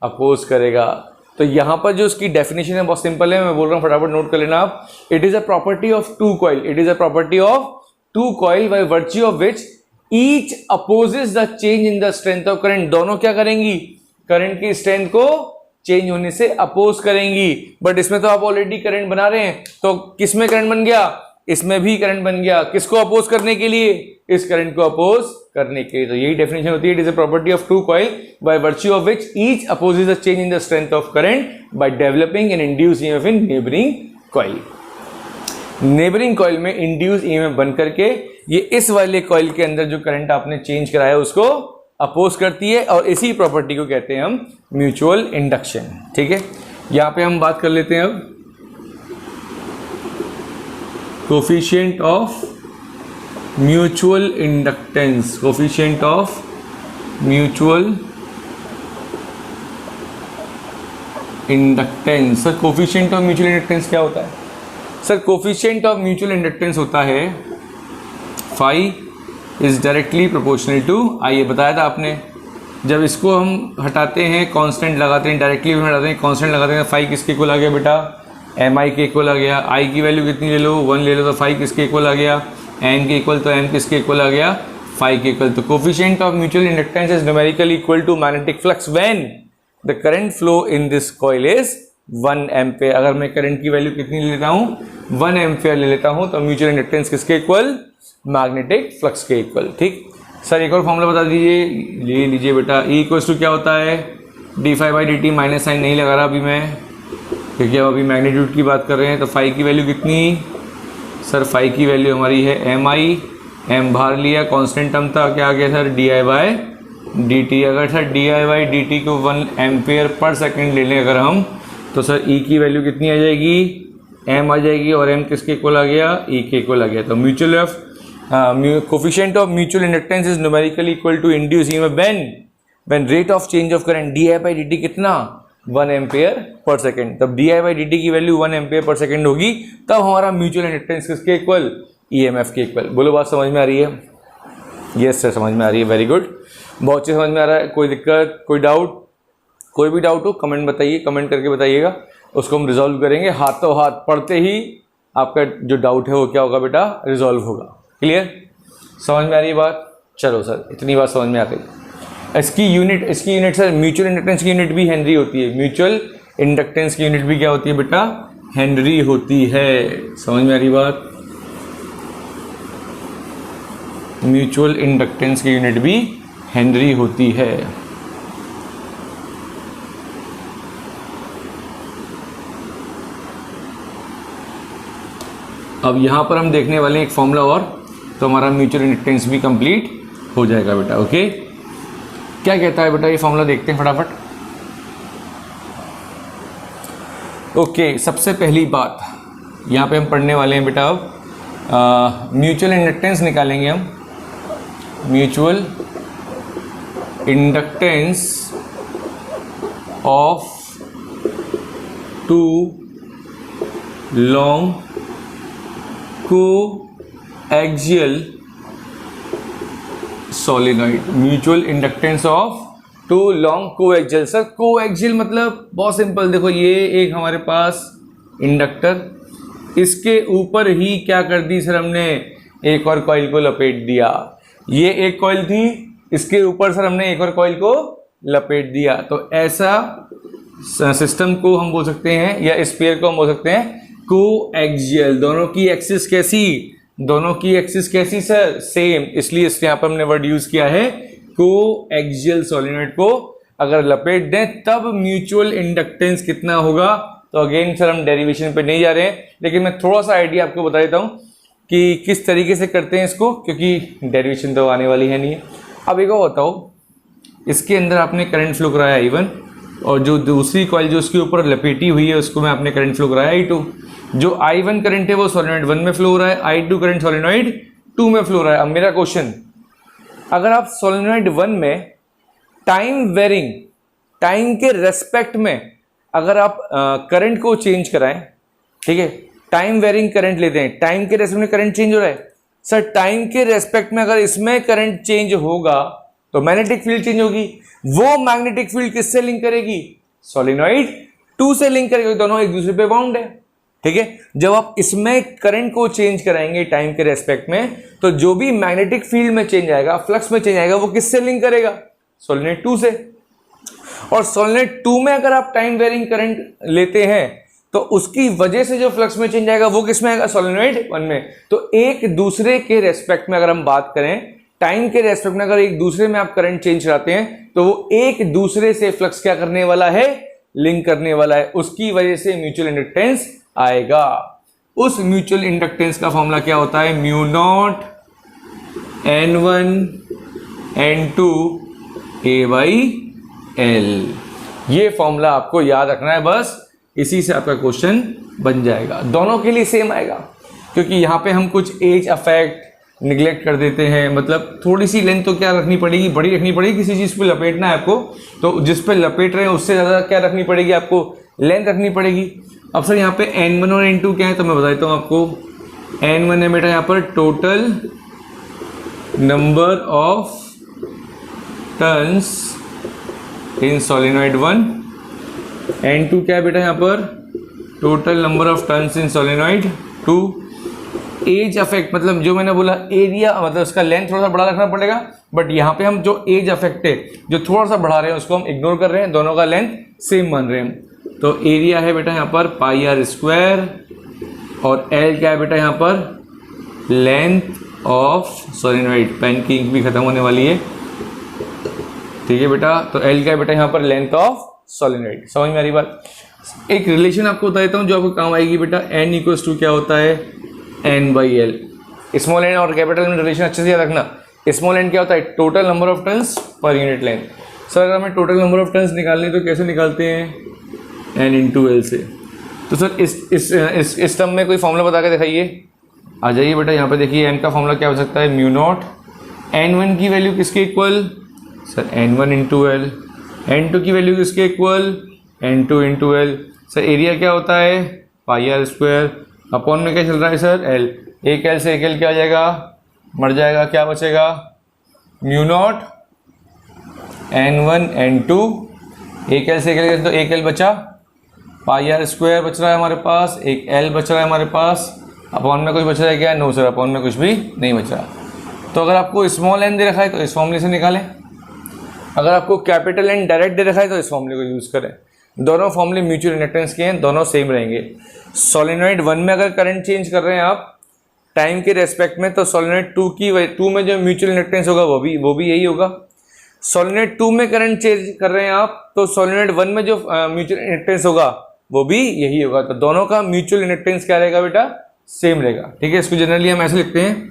अपोज करेगा। तो यहां पर जो उसकी डेफिनेशन है बहुत सिंपल है, मैं बोल रहा हूं फटाफट नोट कर लेना आप। It is a property of two coil, it is a property of two coil by virtue of which each opposes the change in the strength of current. दोनों क्या करेंगी, करंट की स्ट्रेंथ को चेंज होने से अपोज करेंगी। But इसमें तो आप ऑलरेडी करंट बना रहे हैं, तो किसमें करंट बन गया, इसमें भी करंट बन गया। किसको अपोज करने के लिए, इस करंट को अपोज करने के लिए। तो यही डेफिनेशन होती है, it is a property of true coil by virtue of which each opposes the change in the strength of current by developing an induce EMF in neighbouring coil. Neighbouring coil में induce EMF बन करके ये इस वाले coil के अंदर जो current आपने चेंज कराया उसको अपोज करती है, और इसी प्रॉपर्टी को कहते हैं हम म्यूचुअल इंडक्शन। ठीक है, यहां पे हम बात कर लेते हैं अब coefficient of mutual inductance. Coefficient of mutual inductance. Sir coefficient of mutual inductance क्या होता है? Sir coefficient of mutual inductance होता है phi is directly proportional to I. ये बताया था आपने, जब इसको हम हटाते हैं कांस्टेंट लगाते हैं, डायरेक्टली हटाते हैं कांस्टेंट लगाते हैं, फाई किसके इक्वल आ गया बेटा? एम आई के इक्वल आ गया। आई की वैल्यू कितनी ले लो? 1 ले लो, तो फाई किसके इक्वल आ गया? एम के इक्वल, तो एम किसके इक्वल आ गया? फाई के इक्वल। तो coefficient of mutual inductance is numerically equal to magnetic flux when the current flow in this coil is 1 ampere. अगर मैं करंट की वैल्यू कितनी ले लेता हूँ? 1 एम्पेयर ले लेता हूँ, तो म्यूचुअल इंडक्टेंस किसके इक्वल? मैग्नेटिक फ्लक्स के इक्वल। ठीक सर, एक और फॉर्मूला बता दीजिए, ले लीजिए बेटा। ई इक्वल्स टू क्या होता है? D phi by D T. Minus sign नहीं लगा रहा अभी मैं, क्योंकि अब अभी मैग्नीट्यूड की बात कर रहे हैं। तो फाई की वैल्यू कितनी? सर फाई की वैल्यू हमारी है एम आई, एम बाहर लिया, कांस्टेंट टर्म था, क्या आ गया sir? D I by D T. अगर sir D I by D T को 1 एम्पेयर पर सेकेंड ले लें अगर हम, तो सर ई की वैल्यू कितनी आ जाएगी? एम आ जाएगी, और एम किसके इक्वल आ गया? ई के इक्वल आ गया। तो mutual of coefficient of mutual inductance is numerically equal to induce EMF when rate of change of current D I by D T कितना? 1 एम्पेयर पर सेकेंड। तब D I by D T की value 1 ampere per second होगी, तब हमारा mutual inductance किसके इक्वल? EMF के इक्वल। बोलो बात समझ में आ रही है? यस सर समझ में आ रही है, वेरी गुड, बहुत अच्छे समझ में आ रहा है। कोई दिक्कत, कोई डाउट? कोई भी डाउट हो कमेंट बताइए, कमेंट करके बताइएगा, उसको हम रिजॉल्व करेंगे। हाथों हाथ पढ़ते ही आपका जो डाउट है वो क्या होगा बेटा? रिजॉल्व होगा। क्लियर? समझ में आ रही है बात? चलो सर, इतनी बात समझ में आ गई। इसकी यूनिट सर, म्यूचुअल इंडक्टेंस की यूनिट भी हेनरी होती है। म्यूचुअल इंडक्टेंस की यूनिट भी क्या होती है बेटा? हेनरी होती है। समझ में आ रही बात? म्यूचुअल इंडक्टेंस की यूनिट भी हेनरी होती है। अब यहां पर हम देखने वाले हैं एक फॉर्मूला और, तो हमारा म्यूचुअल इंडक्टेंस भी कंप्लीट हो जाएगा बेटा। ओके, क्या कहता है बेटा ये फॉर्मूला? देखते हैं फटाफट। ओके, सबसे पहली बात यहां पे हम पढ़ने वाले हैं बेटा, अब म्यूचुअल इंडक्टेंस निकालेंगे हम। Mutual inductance of 2 long coaxial solenoid. Mutual inductance of 2 long coaxial. Sir coaxial मतलब बहुत सिंपल, देखो ये एक हमारे पास इंडक्टर, इसके ऊपर ही क्या कर दी सर हमने? एक और कॉइल को लपेट दिया। ये एक कॉइल थी, इसके ऊपर सर हमने एक और कॉइल को लपेट दिया। तो ऐसा सिस्टम को हम बोल सकते हैं, या स्फीयर को हम बोल सकते हैं कोएक्सियल। दोनों की एक्सिस कैसी? दोनों की एक्सिस कैसी सर? सेम। इसलिए इसके यहाँ पर हमने वर्ड यूज किया है कोएक्सियल सोलेनॉइड को अगर लपेट दें तब म्यूचुअल इंडक्टेंस कितना होगा। तो अगेन सर हम डेरिवेशन पे नहीं जा रहे हैं, लेकिन मैं थोड़ा सा आइडिया आपको बता देता हूं कि किस तरीके से करते हैं इसको, क्योंकि डेरिवेशन तो आने वाली है नहीं है। अब एक और बताओ, इसके अंदर आपने करंट फ्लो कराया I1, और जो दूसरी कॉइल जो उसके ऊपर लपेटी हुई है उसको मैं आपने करंट फ्लो कराया I2। जो I1 करंट है वो सोलेनॉइड 1 में फ्लो हो रहा है, I2 करंट सोलेनॉइड 2 में फ्लो हो रहा है। अब मेरा क्वेश्चन, अगर आप सोलेनॉइड 1 में टाइम वेरिंग, टाइम के रेस्पेक्ट में अगर आप करंट को चेंज कराएं, ठीक है, टाइम वेरिंग करंट लेते हैं, टाइम के रेस्पेक्ट में करंट चेंज हो रहा है सर, टाइम के रेस्पेक्ट में अगर इसमें करंट चेंज होगा तो मैग्नेटिक फील्ड चेंज होगी। वो मैग्नेटिक फील्ड किससे लिंक करेगी? सोलेनॉइड 2 से लिंक करेगी, दोनों एक दूसरे पे बाउंड है। ठीक है, जब आप इसमें करंट को चेंज कराएंगे टाइम के रेस्पेक्ट में, तो जो भी मैग्नेटिक फील्ड में चेंज आएगा, फ्लक्स में चेंज आएगा, वो किससे लिंक करेगा? सोलेनॉइड 2 से। और सोलेनॉइड 2 में अगर आप टाइम वेरिंग करंट लेते हैं तो उसकी वजह से जो फ्लक्स में चेंज आएगा वो किस में आएगा, सोलेनोइड 1 में। तो एक दूसरे के रेस्पेक्ट में अगर हम बात करें, टाइम के रेस्पेक्ट में अगर एक दूसरे में आप करंट चेंज कराते हैं तो वो एक दूसरे से फ्लक्स क्या करने वाला है, लिंक करने वाला है, उसकी वजह से म्यूचुअल इंडक्टेंस आएगा। उस म्यूचुअल इंडक्टेंस का फॉर्मूला क्या होता है, mu not N1 N2 A/L। ये फॉर्मूला आपको याद रखना है, बस इसी से आपका क्वेश्चन बन जाएगा। दोनों के लिए सेम आएगा, क्योंकि यहाँ पे हम कुछ एज अफेक्ट निगलेक्ट कर देते हैं। मतलब थोड़ी सी लेंथ तो क्या रखनी पड़ेगी, बड़ी रखनी पड़ेगी। किसी चीज़ पे लपेटना है आपको, तो जिस पे लपेट रहे हैं उससे ज़्यादा क्या रखनी पड़ेगी, आपको लेंथ रखनी पड़ेगी। अब सर यहाँ पे N1 और N2 क्या है, तो मैं बता देता हूँ आपको। N1 है बेटा यहाँ पर total number of turns in solenoid 1। N2 क्या है बेटा यहाँ पर, total number of turns in solenoid 2। As affect मतलब जो मैंने बोला एरिया, मतलब उसका लेंथ थोड़ा सा बड़ा रखना पड़ेगा, बट यहाँ पे हम जो एज अफेक्ट है जो थोड़ा सा बढ़ा रहे हैं उसको हम इग्नोर कर रहे हैं, दोनों का लेंथ सेम मान रहे हैं। तो एरिया है बेटा यहाँ पर πr², और L क्या है बेटा यहाँ पर, लेंथ ऑफ सोलेनोइड। पेन की इंक भी खत्म होने वाली है, ठीक है बेटा। तो L क्या है बेटा यहाँ पर, लेंथ ऑफ सोलेनोइड। समझ में आ रही बात। एक रिलेशन आपको बता देता हूँ जो आपको काम आएगी बेटा। N इक्वल्स टू क्या होता है, N/L। स्मॉल एन और कैपिटल में रिलेशन अच्छे से याद रखना। स्मॉल एन क्या होता है, total number of turns per unit length. Sir अगर हमें टोटल नंबर ऑफ टर्न्स निकालने तो कैसे निकालते हैं, N/L से। तो सर इस टर्म में कोई फॉर्मूला बता के दिखाइए। आ जाइए बेटा यहाँ पे देखिए, N का फॉर्मूला क्या हो सकता है, म्यू नॉट N1 की वैल्यू किसके equal, sir N1 × L। N2 की वैल्यू किसके equal, N2 × L। Sir area क्या होता है, πr², अपॉन में क्या चल रहा है सर, L। एक L से एक L क्या आ जाएगा, मर जाएगा, क्या बचेगा, म्यू नॉट N1 N2। एक L से एक L तो एक L बचा, πr² बच रहा है हमारे पास, एक L बच रहा है हमारे पास। अपॉन में कुछ बच रहा है क्या, नो सर, अपॉन में कुछ भी नहीं बच रहा। तो अगर आपको स्मॉल n दे रखा है तो इस फॉर्मूले से निकालें, अगर आपको कैपिटल N डायरेक्ट दे रखा है तो इस फॉर्मूले को यूज़ करें। दोनों फॉर्मूले म्यूचुअल इंडक्टेंस के हैं, दोनों सेम रहेंगे। सोलेनोइड 1 में अगर करंट चेंज कर रहे हैं आप टाइम के रेस्पेक्ट में, तो सोलेनोइड 2 में जो म्यूचुअल इंडक्टेंस होगा वो भी यही होगा। सोलेनोइड 2 में करंट चेंज कर रहे हैं आप, तो सोलेनोइड 1 में जो म्यूचुअल इंडक्टेंस होगा वो भी यही होगा। तो दोनों का म्यूचुअल इंडक्टेंस क्या रहेगा बेटा, सेम रहेगा, ठीक है। इसको जनरली हम ऐसे लिखते हैं,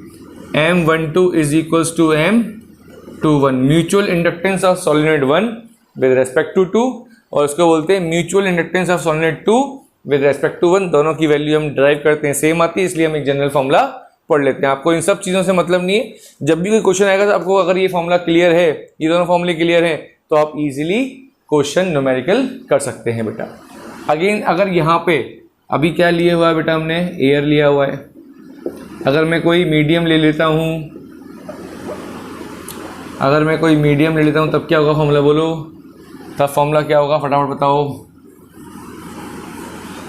M12 is equals to M21, mutual inductance of solenoid 1 with respect to 2, और उसको बोलते हैं mutual inductance of solenoid 2 with respect to 1। दोनों की वैल्यू हम ड्राइव करते हैं, सेम आती है, इसलिए हम एक जनरल फॉर्मूला पढ़ लेते हैं। आपको इन सब चीज़ों से मतलब नहीं है। जब भी कोई क्वेश्चन आएगा तो आपको अगर ये फॉर्मूला क्लियर है, ये दोनों फॉर्मूले क्लियर हैं, तो आप इजीली क्वेश्चन न्यूमेरिकल कर सकते हैं बेटा। अगेन अगर यहाँ पे अभी क्या लिया हुआ है बेटा, हमने एयर लिया हुआ है। अगर मैं कोई मीडियम ले लेता हूँ, तब क्या होगा फॉर्मूला, बोलो तब फॉर्मूला क्या होगा, फटाफट बताओ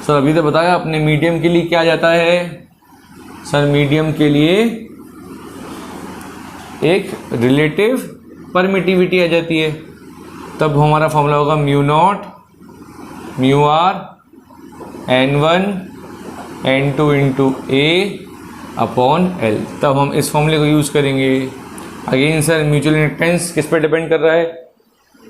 सर। अभी तो बताया आपने, मीडियम के लिए क्या जाता है सर, मीडियम के लिए एक रिलेटिव परमिटिविटी आ जाती है, तब हमारा फॉर्मूला होगा mu naught mu are N1 N2 × A/L। तब हम इस फॉर्मूले को यूज़ करेंगे। अगेन सर म्यूचुअल इंडक्टेंस किस पर डिपेंड कर रहा है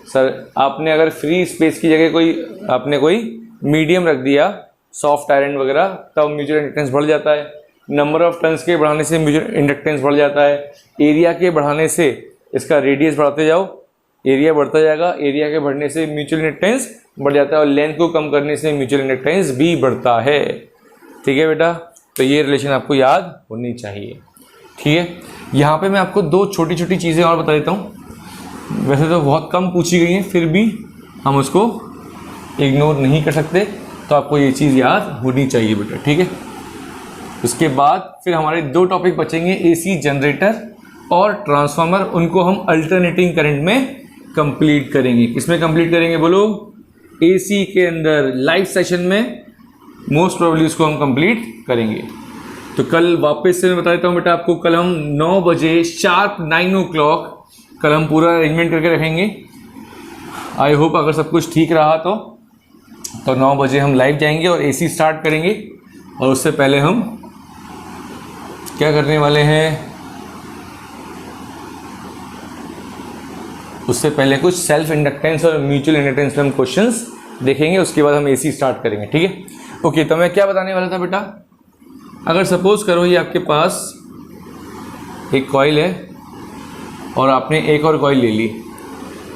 सर, आपने अगर फ्री स्पेस की जगह आपने कोई मीडियम रख दिया, सॉफ्ट आयरन वगैरह, तब म्यूचुअल इंडक्टेंस बढ़ जाता है। नंबर ऑफ टर्न्स के बढ़ाने से म्यूचुअल इंडक्टेंस बढ़ जाता है। एरिया के बढ़ाने से इसका रेडियस बढ़ाते जाओ, एरिया बढ़ता जाएगा। एरिया के बढ़ने से म्यूचुअल इंडक्टेंस बढ़ जाता है, और लेंथ को कम करने से म्यूचुअल इंडक्टेंस भी बढ़ता है, ठीक है बेटा। तो ये रिलेशन आपको याद होनी चाहिए, ठीक है। यहाँ पे मैं आपको दो छोटी छोटी चीज़ें और बता देता हूँ। वैसे तो बहुत कम पूछी गई हैं, फिर भी हम उसको इग्नोर नहीं कर सकते, तो आपको ये चीज़ याद होनी चाहिए बेटा, ठीक है। उसके बाद फिर हमारे दो टॉपिक बचेंगे, AC जनरेटर और ट्रांसफार्मर। उनको हम अल्टरनेटिंग करंट में कंप्लीट करेंगे। किसमें कंप्लीट करेंगे बोलो, AC के अंदर लाइव सेशन में मोस्ट प्रोबेबली उसको हम कंप्लीट करेंगे। तो कल वापस से मैं बता देता हूँ बेटा आपको, कल हम 9 बजे शार्प 9 o'clock कल हम पूरा अरेंजमेंट करके रखेंगे। आई होप अगर सब कुछ ठीक रहा तो तो 9 बजे हम लाइव जाएंगे और एसी स्टार्ट करेंगे। और उससे पहले हम क्या करने वाले हैं, उससे पहले कुछ सेल्फ इंडक्टेंस और म्यूचुअल इंडक्टेंस में हम क्वेश्चंस देखेंगे, उसके बाद हम एसी स्टार्ट करेंगे। ठीक है, ओके। तो मैं क्या बताने वाला था बेटा, अगर सपोज करो ये आपके पास एक कॉइल है और आपने एक और कॉइल ले ली,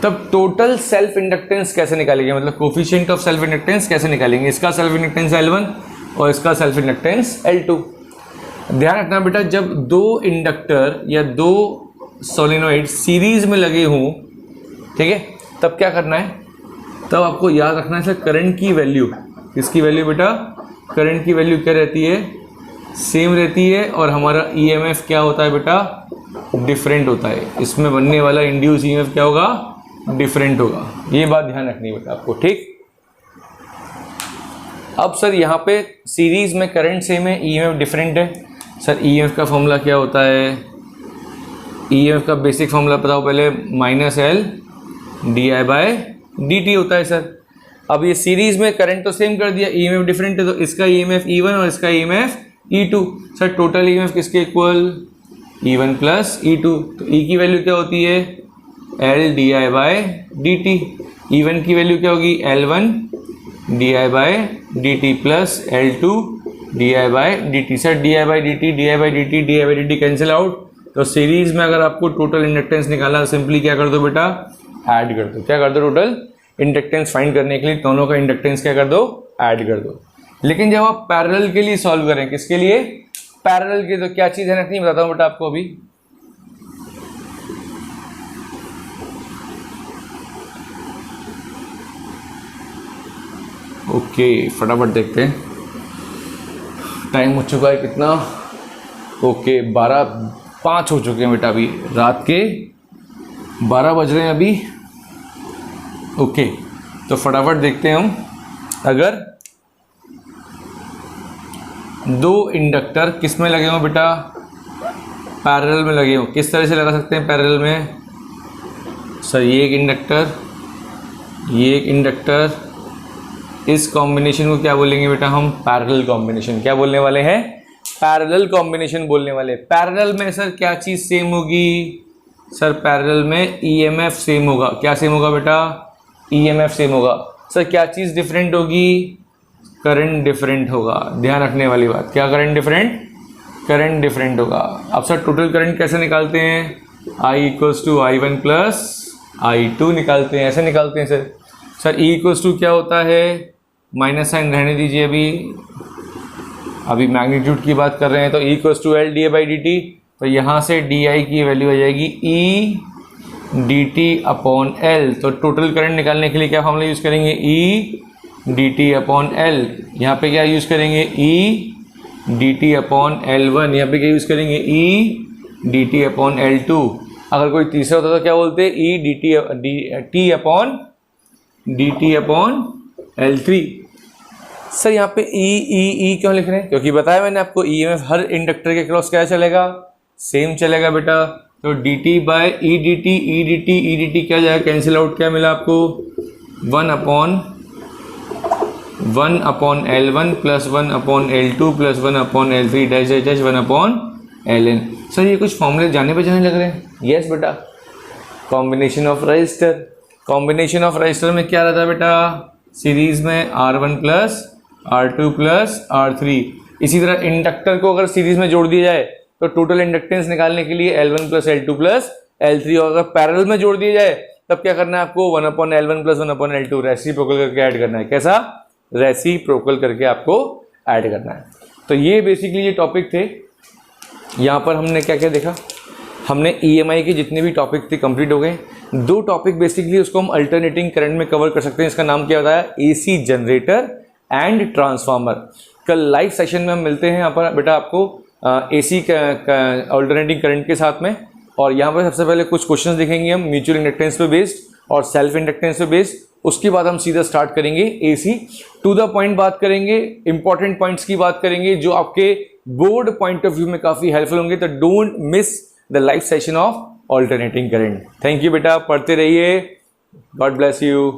तब टोटल सेल्फ इंडक्टेंस कैसे निकालेंगे, मतलब कोफिशिएंट ऑफ सेल्फ इंडक्टेंस कैसे निकालेंगे। इसका सेल्फ इंडक्टेंस L1 और इसका सेल्फ इंडक्टेंस L2। ध्यान रखना बेटा, जब दो इंडक्टर या दो सोलेनोइड सीरीज में लगे हों, ठीक है, तब क्या करना है, तब आपको याद रखना है सर करंट की वैल्यू, किसकी वैल्यू बेटा, करंट की वैल्यू क्या रहती है, सेम रहती है। और हमारा ईएमएफ क्या होता है बेटा, डिफरेंट होता है। इसमें बनने वाला इंड्यूस ईएमएफ क्या होगा, डिफरेंट होगा। ये बात ध्यान रखनी है बेटा आपको, ठीक। अब सर यहाँ पे सीरीज में करंट सेम है, ईएमएफ डिफरेंट है। सर ईएमएफ का फॉर्मूला क्या होता है, ईएमएफ का बेसिक फॉर्मूला बताओ पहले, -L di/dt होता है सर। अब ये सीरीज में करंट तो सेम कर दिया, ईएमएफ डिफरेंट है, तो इसका ईएमएफ E1 और इसका EMF E2। Sir total EMF किसके इक्वल, E1 प्लस E2। तो E की वैल्यू क्या होती है, L di/dt। E1 की वैल्यू क्या होगी, L1 di/dt plus L2 di/dt। Sir di/dt cancel out. तो सीरीज में अगर आपको टोटल इंडक्टेंस निकाला, सिंपली क्या कर दो बेटा, ऐड कर दो। क्या कर दो, टोटल इंडक्टेंस फाइंड करने के लिए दोनों का इंडक्टेंस क्या कर दो, ऐड कर दो। लेकिन जब आप पैरेलल के लिए सॉल्व करें, किसके लिए, पैरेलल के, तो क्या चीज़ है रखनी, बताता हूँ बेटा आपको अभी। ओके, फटाफट देखते हैं, टाइम हो चुका है कितना, ओके 12:05 हो चुके हैं बेटा, अभी रात के 12 बज रहे हैं अभी। ओके, तो फटाफट देखते हैं हम, अगर दो इंडक्टर किस में लगे हों बेटा, पैरेलल में लगे हों, किस तरह से लगा सकते हैं पैरेलल में। सर ये एक इंडक्टर, ये एक इंडक्टर, इस कॉम्बिनेशन को क्या बोलेंगे बेटा हम, पैरेलल कॉम्बिनेशन। क्या बोलने वाले हैं, पैरेलल कॉम्बिनेशन बोलने वाले। पैरेलल में सर क्या चीज़ सेम होगी, सर पैरेलल में ईएमएफ सेम होगा। क्या सेम होगा बेटा, ईएमएफ सेम होगा। सर क्या चीज़ डिफरेंट होगी, करंट डिफरेंट होगा। ध्यान रखने वाली बात, क्या करंट डिफरेंट, करंट डिफरेंट होगा। अब सर टोटल करंट कैसे निकालते हैं, I = I1 प्लस I2 निकालते हैं, ऐसे निकालते हैं सर। सर E = क्या होता है, माइनस साइन रहने दीजिए, अभी मैग्नीट्यूड की बात कर रहे हैं, तो E = L di/dt। तो यहाँ से di की वैल्यू आ जाएगी E dt/L। तो टोटल करंट निकालने के लिए क्या फॉर्मूला यूज़ करेंगे, E dt/L। यहाँ पे क्या यूज़ करेंगे, E dt/L1। यहाँ पे क्या यूज़ करेंगे, E dt/L2। अगर कोई तीसरा होता तो क्या बोलते, E dt/L3। सर यहाँ पे E क्यों लिख रहे हैं, क्योंकि बताया मैंने आपको ईएमएफ हर इंडक्टर के क्रॉस क्या चलेगा, सेम चलेगा बेटा। तो dt/E क्या जाएगा, कैंसिल आउट, क्या मिला आपको, 1/L1 plus 1/L2 plus 1/L3 dash 1/Ln। Sir ये कुछ फॉर्मूले जाने पहचाने लग रहे हैं। यस बेटा, combination of register. Combination of register में क्या रहता है बेटा, सीरीज में R1 plus R2 plus R3। इसी तरह इंडक्टर को अगर सीरीज में जोड़ दिया जाए तो टोटल इंडक्टेंस निकालने के लिए L1 plus L2 plus L3, और अगर पैरेलल में जोड़ दिया जाए तब क्या करना है आपको, 1/L1 प्लस 1/L2 रेसिप्रोकल करके ऐड करना है। कैसा, रेसिप्रोकल करके आपको ऐड करना है। तो ये बेसिकली ये टॉपिक थे। यहाँ पर हमने क्या क्या देखा, हमने EMI के जितने भी टॉपिक थे कंप्लीट हो गए। 2 टॉपिक बेसिकली उसको हम अल्टरनेटिंग करंट में कवर कर सकते हैं। इसका नाम क्या बताया, AC जनरेटर एंड ट्रांसफार्मर। कल लाइव सेशन में हम मिलते हैं यहाँ पर बेटा आपको AC का अल्टरनेटिंग करंट के साथ में। और यहाँ पर सबसे पहले कुछ क्वेश्चंस देखेंगे हम म्यूचुअल इंडक्टेंस पे बेस्ड और सेल्फ इंडक्टेंस पे बेस्ड। उसके बाद हम सीधा स्टार्ट करेंगे AC टू द पॉइंट बात करेंगे, इंपॉर्टेंट पॉइंट्स की बात करेंगे जो आपके बोर्ड पॉइंट ऑफ व्यू में काफ़ी हेल्पफुल होंगे। तो don't miss the live session of alternating current. Thank you बेटा, पढ़ते रहिए, गॉड ब्लेस यू।